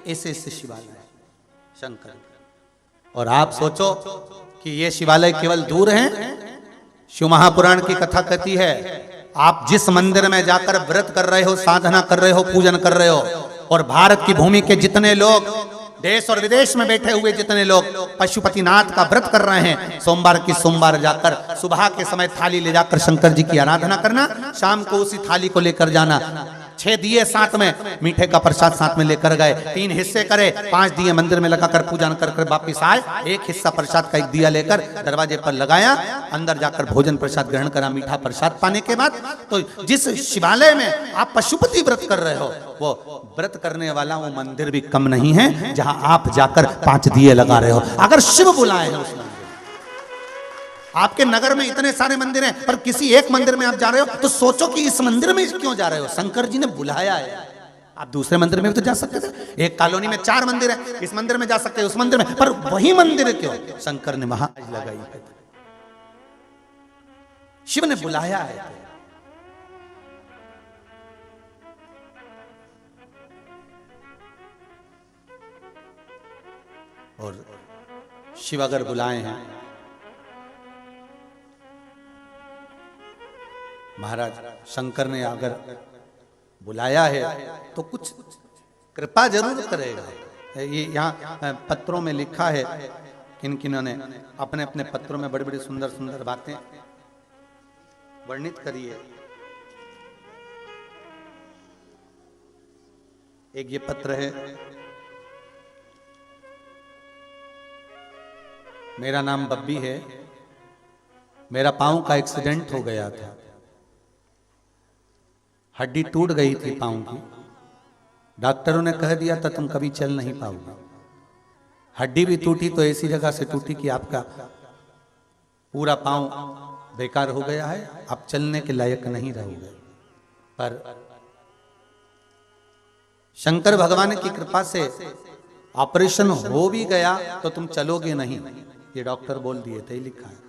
S1: ऐसे ऐसे शिवालय शंकर। और आप सोचो कि ये शिवालय केवल दूर हैं। शिव महापुराण की कथा कहती है, आप जिस मंदिर में जाकर व्रत कर रहे हो, साधना कर रहे हो, पूजन कर रहे हो, और भारत की भूमि के जितने लोग, देश और विदेश में बैठे हुए जितने लोग पशुपतिनाथ का व्रत कर रहे हैं, सोमवार की सोमवार जाकर सुबह के समय थाली ले जाकर शंकर जी की आराधना करना, शाम को उसी थाली को लेकर जाना 6 दिए साथ में, मीठे का प्रसाद साथ में लेकर गए, 3 हिस्से करे, 5 दिए मंदिर में लगाकर पूजा कर वापिस आए, एक हिस्सा प्रसाद का एक दिया लेकर दरवाजे पर लगाया, अंदर जाकर भोजन प्रसाद ग्रहण करा। मीठा प्रसाद पाने के बाद तो जिस शिवालय में आप पशुपति व्रत कर रहे हो, वो व्रत करने वाला वो मंदिर भी कम नहीं है जहां आप जाकर 5 दिए लगा रहे हो। अगर शिव बुलाए हैं उस मंदिर, आपके नगर में इतने सारे मंदिर हैं पर किसी एक मंदिर में आप जा रहे हो तो सोचो कि इस मंदिर में क्यों जा रहे हो, शंकर जी ने बुलाया है। आप दूसरे मंदिर में भी तो जा सकते थे, एक कॉलोनी में 4 मंदिर है, इस मंदिर में जा सकते हैं, उस मंदिर में, पर वही मंदिर क्यों शंकर ने वहां लगाई है, शिव ने बुलाया है। और शिव अगर बुलाए हैं, महाराज शंकर ने अगर बुलाया है तो कुछ कृपा जरूर करेगा। ये यहाँ पत्रों में लिखा है, किन किन्हों ने अपने अपने पत्रों में बड़ी बड़ी सुंदर सुंदर बातें वर्णित करी है। एक ये पत्र है, मेरा नाम बब्बी है, मेरा पांव का एक्सीडेंट हो गया था, हड्डी टूट गई थी पांव की, डॉक्टरों ने कह दिया था तुम कभी चल नहीं पाओगे। हड्डी भी टूटी तो ऐसी जगह से टूटी कि आपका पूरा पांव बेकार हो गया है, आप चलने के लायक नहीं रहोगे। पर शंकर भगवान की कृपा से ऑपरेशन हो भी गया तो तुम चलोगे नहीं, ये डॉक्टर बोल दिए थे, लिखा है।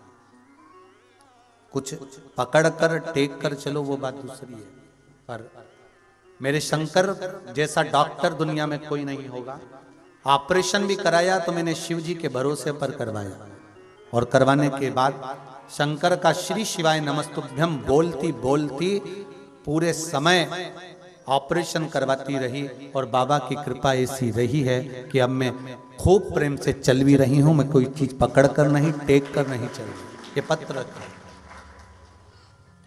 S1: कुछ पकड़ कर टेक कर चलो वो बात दूसरी है, पर मेरे शंकर जैसा डॉक्टर दुनिया में कोई नहीं होगा। ऑपरेशन भी कराया तो मैंने शिव जी के भरोसे पर करवाया, और करवाने के बाद शंकर का श्री शिवाय नमस्तुभ्यम बोलती बोलती पूरे समय ऑपरेशन करवाती रही, और बाबा की कृपा ऐसी रही है कि अब मैं खूब प्रेम से चल भी रही हूं, मैं कोई चीज पकड़ कर नहीं, टेक कर नहीं चल रही। ये पत्र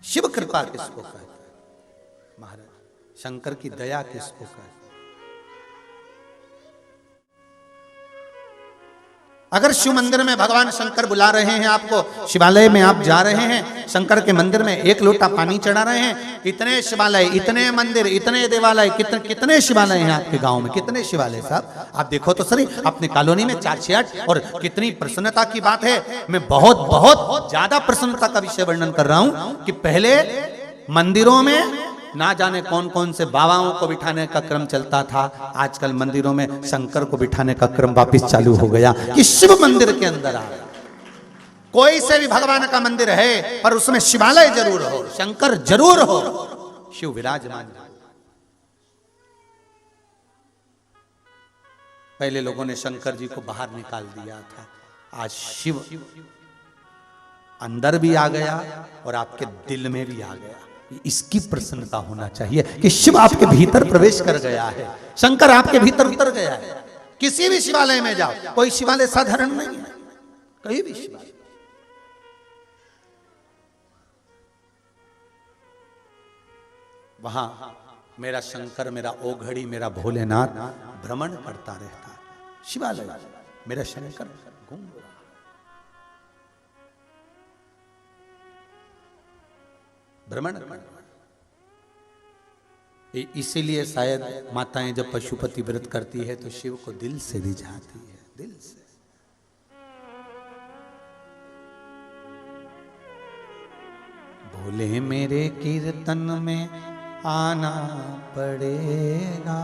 S1: शिव कृपा किसको कहते हैं महाराज, शंकर की दया किसको कहते हैं। अगर शिव मंदिर में भगवान शंकर बुला रहे हैं आपको, शिवालय में आप जा रहे हैं, शंकर के मंदिर में 1 लोटा पानी चढ़ा रहे हैं, इतने शिवालय, इतने मंदिर, इतने देवालय, कितने शिवालय हैं आपके गांव में, कितने शिवालय साहब आप देखो तो सही, अपनी कॉलोनी में 4 6 8, और कितनी प्रसन्नता की बात है। मैं बहुत बहुत ज्यादा प्रसन्नता का विषय वर्णन कर रहा हूं कि पहले मंदिरों में ना जाने कौन कौन से बाबाओं को बिठाने का क्रम चलता था, आजकल मंदिरों में शंकर को बिठाने का क्रम वापिस चालू हो गया कि शिव मंदिर के अंदर आ गया। कोई से भी भगवान का मंदिर है पर उसमें शिवालय जरूर हो, शंकर जरूर हो, शिव विराजमान। पहले लोगों ने शंकर जी को बाहर निकाल दिया था, आज शिव अंदर भी आ गया और आपके दिल में भी आ गया। इसकी प्रसन्नता होना चाहिए कि शिव आपके भीतर प्रवेश कर गया है, शंकर आपके भीतर उतर गया है। किसी भी शिवालय में जाओ, कोई शिवालय साधारण नहीं है, कहीं भी शिवालय, वहां मेरा शंकर, मेरा ओघड़ी, मेरा भोलेनाथ भ्रमण करता रहता है। शिवालय मेरा शंकर घूम रहा, भ्रमण। इसीलिए शायद माताएं जब पशुपति व्रत करती है तो शिव को दिल से रिझाती है, दिल से। भोले मेरे कीर्तन में आना पड़ेगा,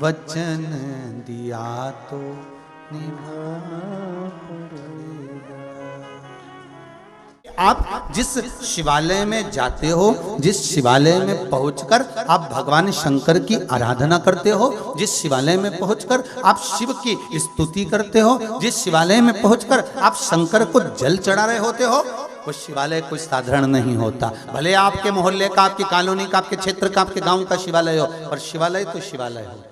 S1: वचन दिया तो निभाना पड़ेगा। आप जिस शिवालय में जाते हो, जिस शिवालय में पहुंचकर आप भगवान शंकर की आराधना करते हो, जिस शिवालय में पहुंचकर आप शिव की स्तुति करते हो, जिस शिवालय में पहुंचकर आप शंकर को जल चढ़ा रहे होते हो, वो शिवालय कुछ साधारण नहीं होता। भले आपके मोहल्ले का, आपकी कॉलोनी का, आपके क्षेत्र का, आपके गांव का शिवालय हो, पर शिवालय तो शिवालय हो।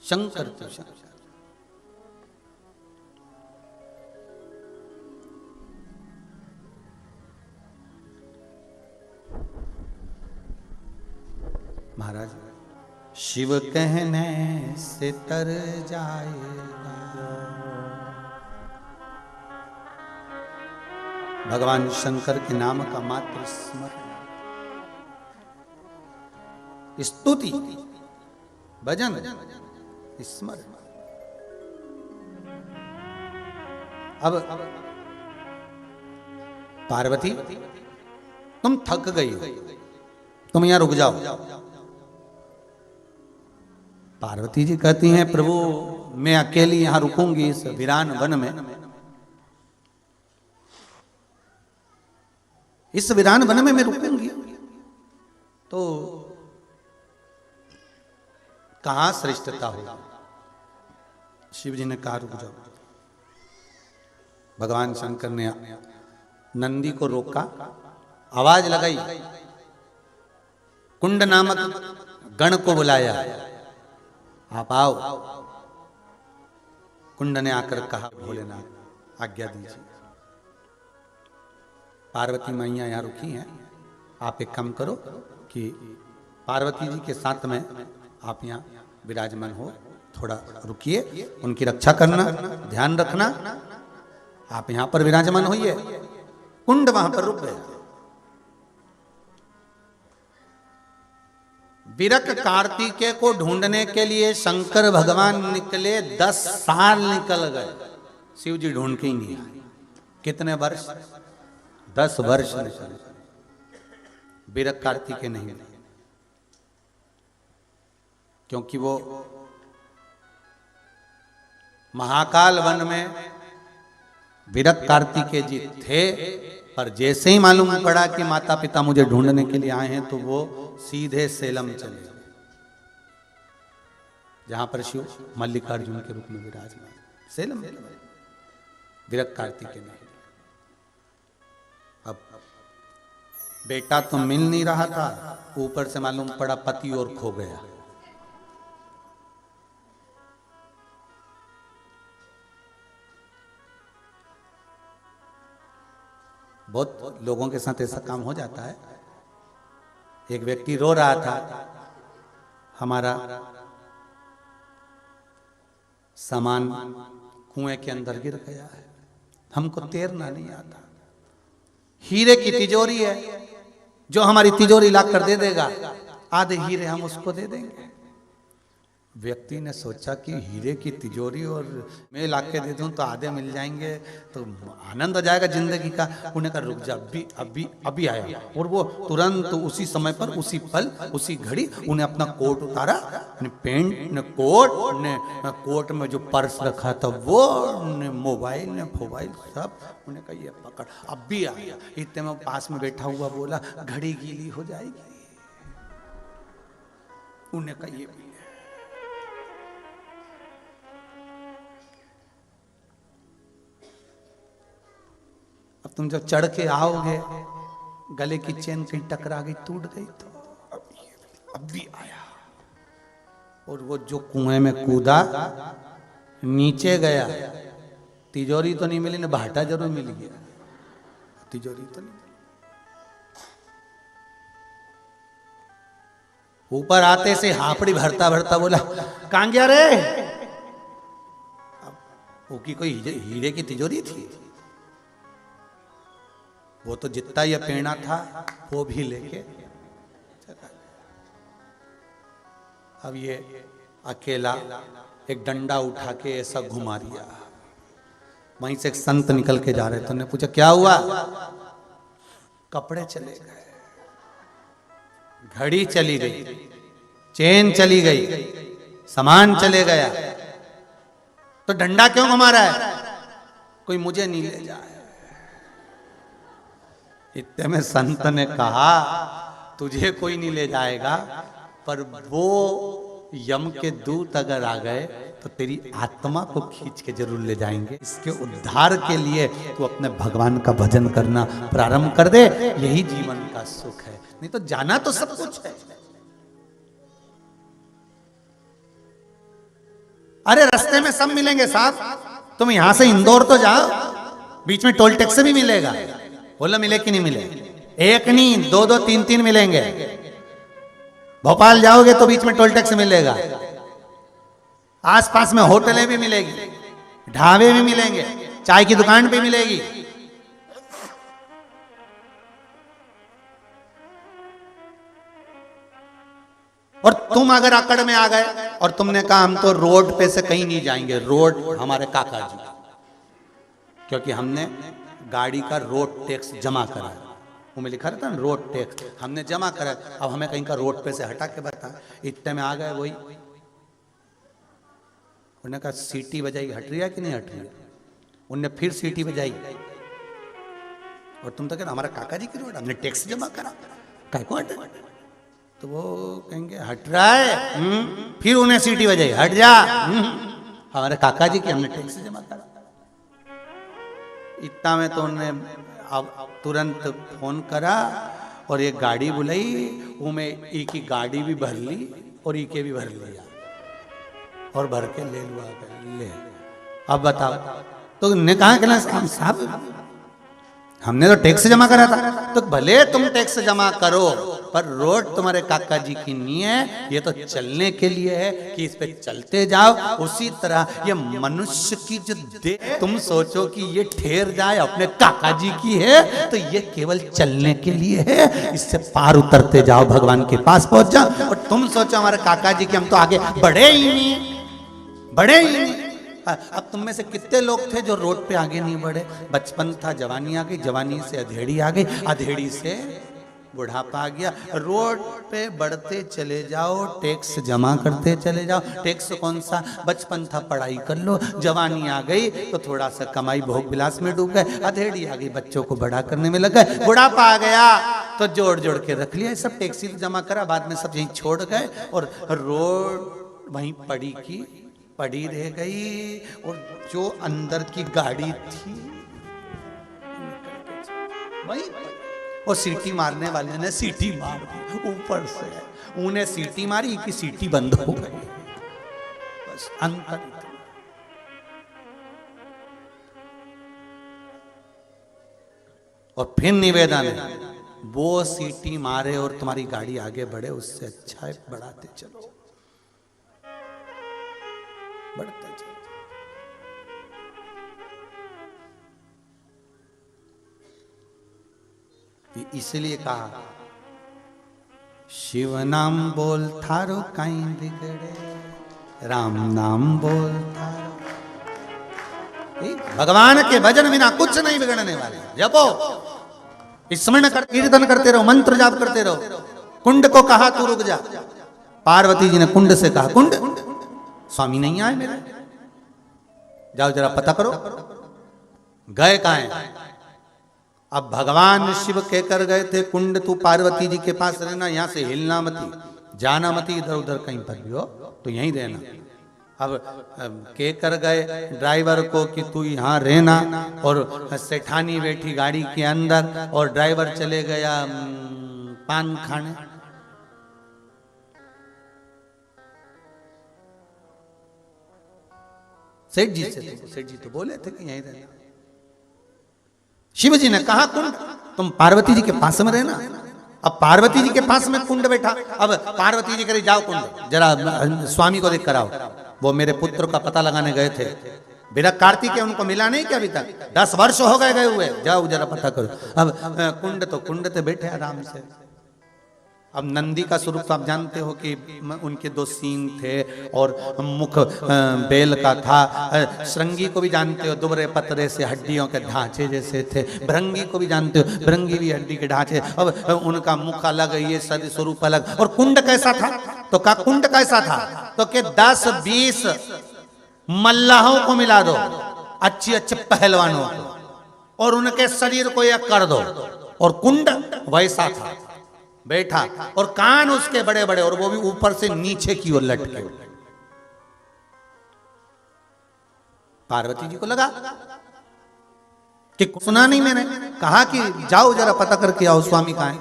S1: शंकर तो शंकर। महाराज, शिव कहने से तर जाएगा। भगवान शंकर के नाम का मात्र स्मरण, स्तुति, भजन, स्मरण। अब पार्वती, तुम थक गई हो, तुम यहां रुक जाओ। पार्वती जी कहती हैं, प्रभु मैं अकेली यहां रुकूंगी इस वीरान वन में, इस वीरान वन में मैं रुकूंगी तो कहां श्रेष्ठता होगी। शिव जी ने कहा रुक जाओ। भगवान शंकर ने नंदी को रोका, आवाज लगाई, कुंड नामक गण को बुलाया, आप आओ। कुंड ने आकर कहा, भोलेनाथ आज्ञा दीजिए। पार्वती मैया यहां रुकी हैं, आप एक काम करो कि पार्वती जी के साथ में आप यहां विराजमान हो, थोड़ा रुकिए, उनकी रक्षा करना, ध्यान रखना। आप यहां पर विराजमान होइए। कुंड वहां पर रुक गया। विरक कार्तिकेय को ढूंढने के लिए शंकर भगवान निकले, 10 साल निकल गए, शिव जी ढूंढ के ही नहीं आए। कितने वर्ष? 10 वर्ष निकल, विरक कार्तिकेय नहीं मिले, क्योंकि वो महाकाल वन में विरक कार्तिकेय जी थे, पर जैसे ही मालूम पड़ा कि माता पिता मुझे ढूंढने के लिए आए हैं तो वो सीधे सेलम चले गए, जहां पर शिव मल्लिकार्जुन के रूप में विराजमान। सेलम विरक कार्तिकेय नहीं। अब बेटा तो मिल नहीं रहा था, ऊपर से मालूम पड़ा पति और खो गया। बहुत लोगों के साथ ऐसा काम हो जाता है। एक व्यक्ति रो रहा था, हमारा सामान कुएं के अंदर गिर गया है, हमको तैरना नहीं आता। हीरे की तिजोरी है, जो हमारी तिजोरी ला कर दे देगा, आधे हीरे हम उसको दे देंगे। व्यक्ति ने सोचा कि हीरे की तिजोरी और मैं ला के दे दूं तो आधे मिल जाएंगे, तो आनंद हो जाएगा जिंदगी का। उन्हें कहा रुक जा, अभी आया। और वो तुरंत उसी समय पर, उसी पल, उसी घड़ी उन्हें अपना कोट उतारा, अपने पैंट ने कोट ने, कोट में जो पर्स रखा था वो ने, मोबाइल ने फोबाइल सब, उन्हें कहा ये पकड़। अब भी आया, इतने में पास में बैठा हुआ बोला घड़ी गीली हो जाएगी। उन्हें कहा ये भी। अब तुम जब चढ़ के आओगे, गले की चेन कहीं टकरा गई, टूट गई, तो अब भी आया। और वो जो कुएं में कूदा, नीचे गया, तिजोरी तो नहीं मिली, ना भाटा जरूर मिल गया, तिजोरी तो नहीं मिली। ऊपर आते से हापड़ी भरता भरता बोला कहां गया रे? वो की कोई हीरे की तिजोरी थी, वो तो जितना ये पेड़ा था वो भी लेके चला। अब ये अकेला एक डंडा उठा के ऐसा घुमा दिया। वहीं से एक संत निकल के जा रहे थे, उन्होंने पूछा क्या हुआ? कपड़े चले गए, घड़ी चली गई, चेन चली गई, सामान चले गया, तो डंडा क्यों घुमा रहा है? कोई मुझे नहीं ले जाए। इतने में संत ने कहा तुझे कोई नहीं ले जाएगा, पर वो यम के दूत अगर आ गए तो तेरी आत्मा को खींच के जरूर ले जाएंगे। इसके उद्धार के लिए तू अपने भगवान का भजन करना प्रारंभ कर दे, यही जीवन का सुख है। नहीं तो जाना तो सब कुछ है। अरे रास्ते में सब मिलेंगे साहब, तुम यहां से इंदौर तो जाओ, बीच में टोल टैक्स भी मिलेगा। बोलो मिले कि नहीं मिले? एक नहीं, दो दो तीन तीन मिलेंगे। भोपाल जाओगे तो बीच में टोल टैक्स मिलेगा, आसपास में होटलें भी मिलेगी, ढाबे भी मिलेंगे, चाय की दुकान भी मिलेगी। और तुम अगर अकड़ में आ गए और तुमने कहा हम तो रोड पे से कहीं नहीं जाएंगे, रोड हमारे काका जी, क्योंकि हमने गाड़ी का रोड टैक्स जमा करा है, वो में लिखा रहता है रोड टैक्स, हमने जमा करा, अब हमें कहीं का रोड पे से हटा के बता, इतने में आ गए वही। उन्होंने कहा सीटी बजाई, हट रही है कि नहीं हट रही है? उनने फिर सीटी बजाई और तुम तो कहते हमारा काका जी की रोड, हमने टैक्स जमा करा, काय को हट? तो वो कहेंगे हट रहा है, फिर उन्हें सीटी बजाई, हट जा, हमारे काका जी की हमने टैक्स जमा करा। इतना में तो उन्होंने अब तुरंत फोन करा और एक गाड़ी बुलाई, वो में ई की गाड़ी भी भर ली और ई के भी भर लिया और भर के ले लुआ ले। अब बताओ, तो ने कहा कि ना साहब हमने तो टैक्स जमा करा था, तो भले तुम टैक्स जमा करो पर रोड तुम्हारे काका जी की नहीं है, ये तो चलने के लिए है कि इस पे चलते जाओ। उसी तरह ये मनुष्य की जो देह तुम सोचो कि ये ठहर जाए अपने काका जी की है, तो ये केवल चलने के लिए है, इससे पार उतरते जाओ, भगवान के पास पहुंच जाओ। और तुम सोचो हमारे काका जी की हम तो आगे बढ़े ही नहीं, बढ़े ही नहीं। अब तुम में से कितने लोग थे जो रोड पे आगे नहीं बढ़े? बचपन था, जवानी आ गई, जवानी से अधेड़ी आ गई, अधेड़ी से बुढ़ापा आ गया। रोड पे बढ़ते चले जाओ, टैक्स जमा करते चले जाओ। टैक्स कौन सा? बचपन था पढ़ाई कर लो, जवानी आ गई तो थोड़ा सा कमाई भोग विलास में डूब गए, अधेड़ी आ गई बच्चों को बड़ा करने में लग गए, बुढ़ापा आ गया तो जोड़ जोड़ के रख लिया, सब टैक्स ही जमा करा, बाद में सब यहीं छोड़ गए और रोड वहीं पड़ी रह गई। और जो अंदर की गाड़ी थी वही, और सीटी मारने वाले ने सीटी मार दी ऊपर से, उन्हें सीटी मारी कि सीटी बंद हो गई, बस अंतर। और फिर निवेदन है, वो सीटी मारे और तुम्हारी गाड़ी आगे बढ़े, उससे अच्छा है बढ़ाते चलो, बढ़ते चलो। इसलिए कहा शिव नाम बोल थारो कहीं बिगड़े, राम नाम बोल थारो। भगवान के भजन बिना कुछ नहीं बिगड़ने वाले। जपो, स्मरण कर, कीर्तन करते रहो, मंत्र जाप करते रहो। कुंड को कहा तू रुक जा, पार्वती जी ने कुंड से कहा कुंड स्वामी नहीं आए मेरे, जाओ जरा पता करो गए कहां हैं। अब भगवान शिव कहकर गए थे कुंड तू पार्वती जी के पास रहना, यहां से हिलना मती, जाना मती, इधर उधर कहीं पर भी हो तो यहीं रहना। अब कहकर गए ड्राइवर को कि तू यहाँ रहना, और सेठानी बैठी गाड़ी के अंदर और ड्राइवर चले गया पान खाने। सेठ जी तो बोले थे कि यहीं रहना। शिव जी ने कहा कुंड तुम पार्वती जी के पास में रहना। अब पार्वती जी के पास में कुंड बैठा, अब पार्वती जी करे जाओ कुंड जरा स्वामी को देख कर आओ। वो मेरे पुत्र का पता लगाने गए थे, बिना कार्तिक के उनको मिला नहीं क्या अभी तक, 10 वर्ष हो गए हुए, जाओ जरा पता करो। अब कुंड तो कुंड पे बैठे आराम से। अब नंदी का स्वरूप तो आप जानते हो कि उनके 2 सींग थे और मुख बेल का था। श्रृंगी को भी जानते हो, दुबरे पतरे से हड्डियों के ढांचे जैसे थे। भृंगी को भी जानते हो, भृंगी भी हड्डी के ढांचे। अब उनका मुख अलग, ये स्वरूप अलग। और कुंड कैसा था? तो का कुंड कैसा था? तो के 10-20 मल्लाहों को मिला दो, अच्छे पहलवानों को, और उनके शरीर को एक कर दो, और कुंड वैसा था बैठा, और कान उसके बड़े बड़े, और वो भी ऊपर से नीचे की ओर लटके। पार्वती जी को लगा कि सुना नहीं मैंने, कहा कि जाओ जरा पता करके आओ स्वामी कहां है।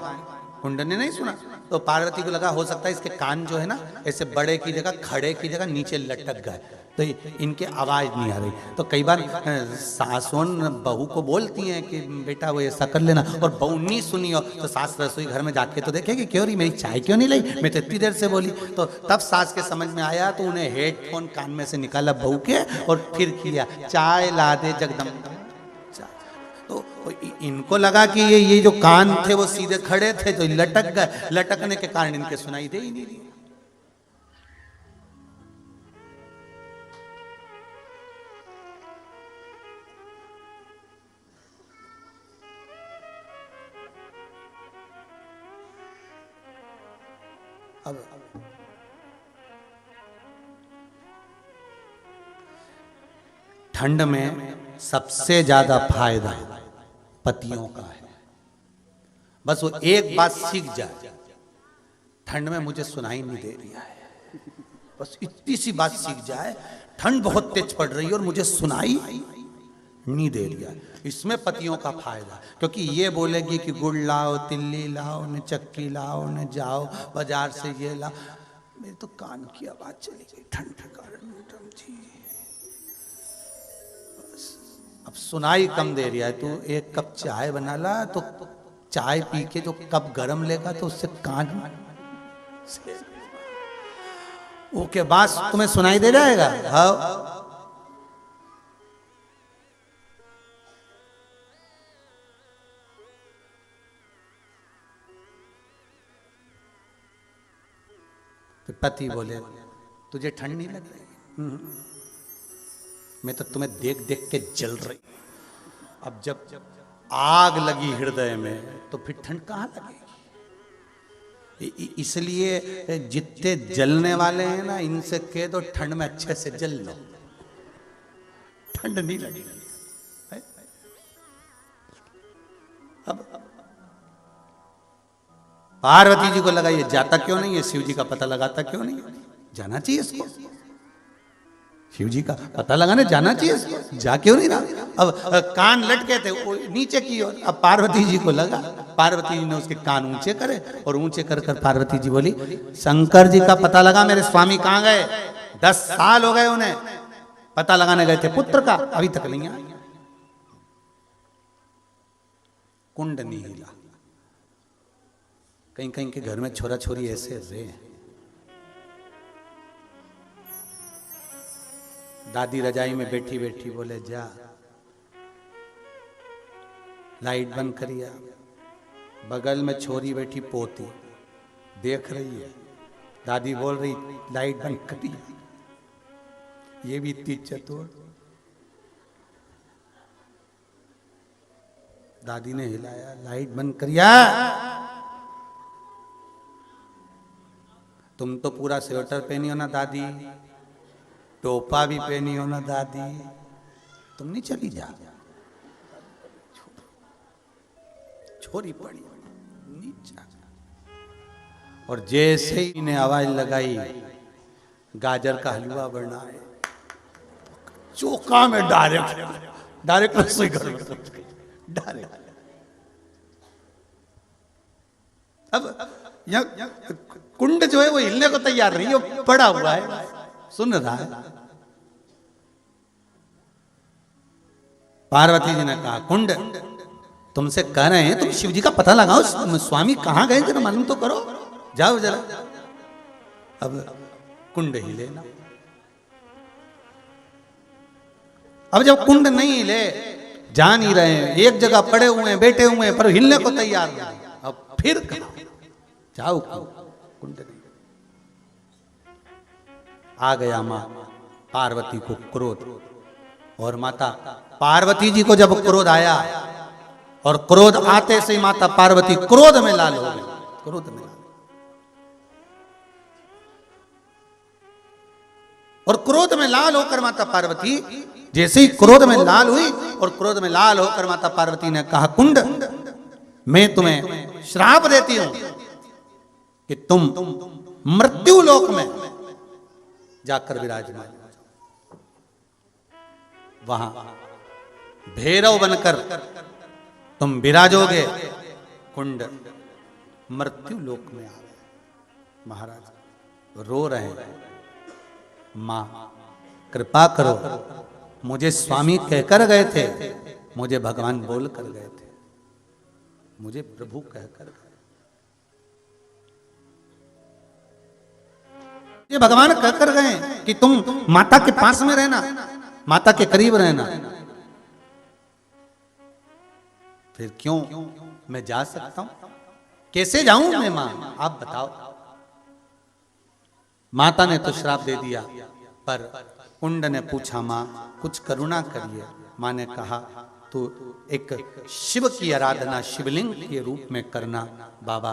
S1: कुंड ने नहीं सुना, तो पार्वती को लगा हो सकता है इसके कान जो है ना ऐसे बड़े की जगह, खड़े की जगह नीचे लटक गए, तो इनके आवाज नहीं आ रही। तो कई बार सासों बहू को बोलती हैं कि बेटा वो ऐसा कर लेना, और बहू नहीं सुनी हो तो सास रसोई घर में जाके तो देखेगी क्यों रही, मेरी चाय क्यों नहीं लाई, मैं तो इतनी देर से बोली। तो तब सास के समझ में आया तो उन्हें हेडफोन कान में से निकाला बहू के और फिर किया चाय ला दे जगदम्बा। तो इनको लगा कि ये जो कान थे वो सीधे खड़े थे, तो लटक गए, लटकने के कारण इनके सुनाई दे ही नहीं रही। अब ठंड में सबसे ज्यादा फायदा पतियों का है। बस वो एक बात सीख जाए, ठंड में मुझे सुनाई नहीं दे रही है, बस इतनी सी बात सीख जाए, ठंड बहुत तेज पड़ रही है और मुझे सुनाई नहीं दे रही है, इसमें पतियों का फायदा। क्योंकि ये बोलेगी कि गुड़ लाओ, तिल्ली लाओ, न चक्की लाओ, न जाओ बाजार से ये लाओ, मेरे तो कान की आवाज चली गई ठंड के कारण जी। बस अब सुनाई कम दे रही है, तू एक कप चाय बना ला, तो चाय पी के जो कप गरम लेगा तो उससे कान ओके बात तुम्हें सुनाई दे जाएगा। हाँ फिर पति बोले तुझे ठंड नहीं लग रही, मैं तो तुम्हें देख देख के जल रही। अब जब आग लगी हृदय में तो फिर ठंड कहाँ लगेगी। इसलिए जितने जलने वाले हैं ना, इनसे कह दो ठंड में अच्छे से जल लो, ठंड नहीं लगेगी। अब पार्वती जी को लगा ये जाता क्यों नहीं है, शिव जी का पता लगाता क्यों नहीं, जाना चाहिए इसको, शिव जी का पता लगाने जाना चाहिए इसको, जा क्यों नहीं रहा। अब कान लटके थे नीचे की ओर, अब पार्वती जी को लगा, पार्वती जी ने उसके कान ऊंचे करे, और ऊंचे कर कर पार्वती जी बोली शंकर जी का पता लगा, मेरे स्वामी कहाँ गए, 10 साल हो गए उन्हें, पता लगाने गए थे पुत्र का, अभी तक नहीं आए। कुंड नहीं हिला। कहीं कहीं के घर में छोरा छोरी ऐसे रहे, दादी रजाई में बैठी बैठी बोले जा लाइट बंद करिया, बगल में छोरी बैठी पोती देख रही है, दादी बोल रही लाइट बंद करिए, ये भी इतनी चतुर, दादी ने हिलाया लाइट बंद करिया, तुम तो पूरा स्वेटर पहनी हो ना दादी, टोपा भी पहनी हो ना दादी, तुम नहीं चली जा, छोरी पड़ी नीचा। और जैसे ही इन्हें आवाज लगाई गाजर का हलवा बनाए, चौका में डायरेक्ट रसोई घर में डायरेक्ट। अब यहाँ कुंड जो है वो हिलने को तैयार नहीं, वो पड़ा हुआ है, सुन रहा है। पार्वती जी ने कहा कुंड तुमसे कह रहे हैं, तुम शिव जी का पता लगाओ, स्वामी कहां गए जरा मालूम तो करो, जाओ जरा। अब कुंड हिले ना, अब जब कुंड नहीं हिले, जा नहीं रहे हैं, एक जगह पड़े हुए हैं, बैठे हुए हैं, पर हिलने को तैयार नहीं, अब फिर कहा जाओ, कुंड नहीं। आ गया मां पार्वती को क्रोध, और माता पार्वती जी को जब क्रोध आया, और क्रोध आते से माता पार्वती क्रोध में लाल हो गई, क्रोध में लाल। और क्रोध में लाल होकर माता पार्वती जैसे ही क्रोध में लाल हुई, और क्रोध में लाल होकर माता पार्वती ने कहा कुंड मैं तुम्हें श्राप देती हूं कि तुम मृत्यु लोक में जाकर विराजमान, वहां भैरव बनकर तुम विराजोगे। कुंड मृत्यु लोक में आ गए, महाराज रो रहे हैं, मां कृपा करो, मुझे स्वामी कहकर गए थे, मुझे भगवान बोल कर गए थे, मुझे प्रभु कहकर गए, ये भगवान कहकर गए कि तुम माता के पास में रहना, माता के करीब रहना। फिर क्यों मैं जा सकता हूं, कैसे जाऊं मैं मां, आप बताओ। माता ने तो श्राप दे दिया, पर कुंड ने पूछा मां कुछ करुणा करिए। मां ने कहा तो एक शिव की आराधना शिवलिंग के रूप में करना, बाबा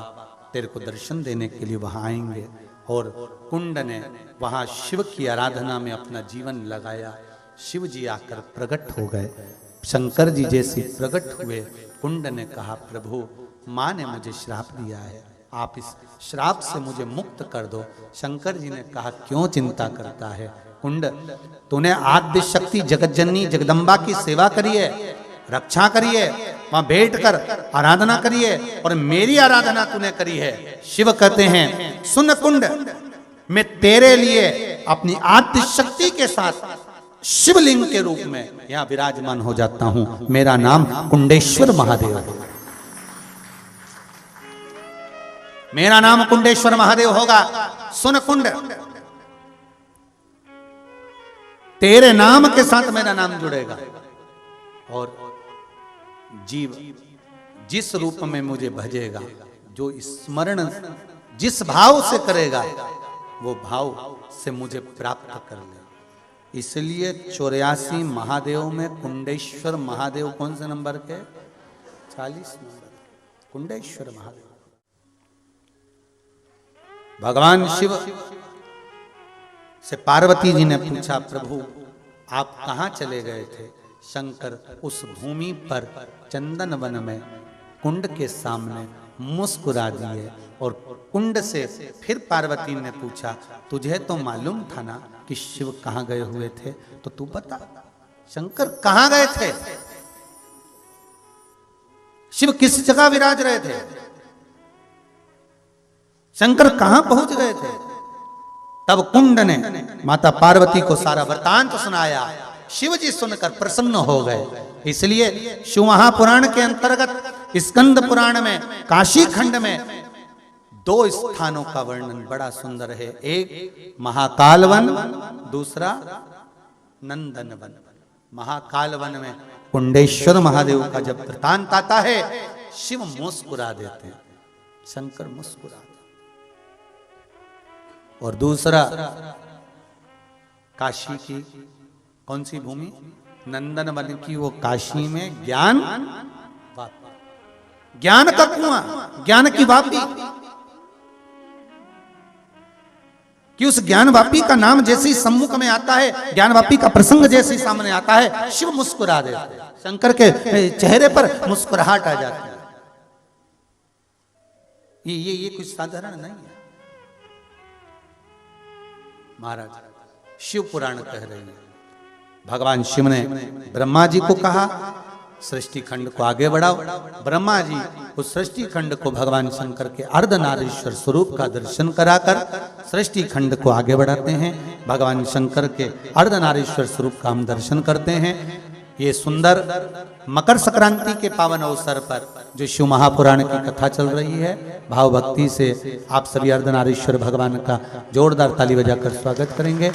S1: तेरे को दर्शन देने के लिए वहां आएंगे। और कुंड ने वहां शिव की आराधना में अपना जीवन लगाया। शिव जी आकर प्रकट हो गए, शंकर जी जैसे प्रकट हुए। कुंड ने कहा प्रभु मां ने मुझे श्राप दिया है, आप इस श्राप से मुझे मुक्त कर दो। शंकर जी ने कहा क्यों चिंता करता है कुंड, तूने आद्य शक्ति जगत जननी जगदम्बा की सेवा करी है, रक्षा करी है, वहां बैठ कर आराधना करी है, और मेरी आराधना तूने करी है। शिव कहते हैं सुन कुंड, मैं तेरे लिए अपनी आद्य शक्ति के साथ शिवलिंग के रूप में यहां विराजमान हो जाता हूं। मेरा नाम कुंडेश्वर महादेव है, मेरा नाम कुंडेश्वर महादेव होगा। सुन कुंड, तेरे नाम के साथ मेरा नाम जुड़ेगा, और जीव जिस रूप में मुझे भजेगा, जो स्मरण जिस भाव से करेगा, वो भाव से मुझे प्राप्त कर ले। इसलिए 84 महादेव में कुंडेश्वर महादेव कौन से नंबर के, 40 नंबर कुंडेश्वर महादेव। भगवान शिव से पार्वती जी ने पूछा प्रभु आप कहां चले गए थे। शंकर उस भूमि पर चंदन वन में कुंड के सामने मुस्कुरा दिए, और कुंड से फिर पार्वती ने पूछा तुझे तो मालूम था ना कि शिव कहां गए हुए थे, तो तू बता शंकर कहां गए थे, शिव किस जगह विराज रहे थे, शंकर कहां पहुंच गए थे। तब कुंड ने माता पार्वती को सारा वृतांत सुनाया। शिव जी सुनकर प्रसन्न हो गए। इसलिए शिव महापुराण के अंतर्गत स्कंद पुराण में काशी खंड में 2 स्थानों का वर्णन बड़ा सुंदर है, एक महाकाल वन, दूसरा नंदन वन। महाकाल वन में कुंडेश्वर महादेव का जब वृतांत आता है, शिव मुस्कुरा देते हैं, शंकर मुस्कुरा, और दूसरा काशी की कौन सी भूमि, नंदन वन की वो काशी में ज्ञान का कुआं, ज्ञान की वापी, कि उस ज्ञान वापी का नाम जैसे ही सम्मुख में आता है, ज्ञान वापी का प्रसंग जैसे ही सामने आता है, शिव मुस्कुरा देते हैं, शंकर के चेहरे पर मुस्कुराहट आ जाती है। ये कुछ साधारण नहीं है। महाराज शिव पुराण कह रहे हैं, भगवान शिव ने ब्रह्मा जी को कहा सृष्टि खंड को आगे बढ़ाओ। ब्रह्मा जी उस सृष्टि खंड को भगवान शंकर के अर्धनारीश्वर स्वरूप का दर्शन कराकर सृष्टि खंड को आगे बढ़ाते हैं। भगवान शंकर के अर्धनारीश्वर स्वरूप का हम दर्शन करते हैं। ये सुंदर मकर संक्रांति के पावन अवसर पर जो शिव महापुराण की कथा चल रही है, भाव भक्ति से आप सभी अर्धनारीश्वर भगवान का जोरदार ताली बजाकर स्वागत करेंगे।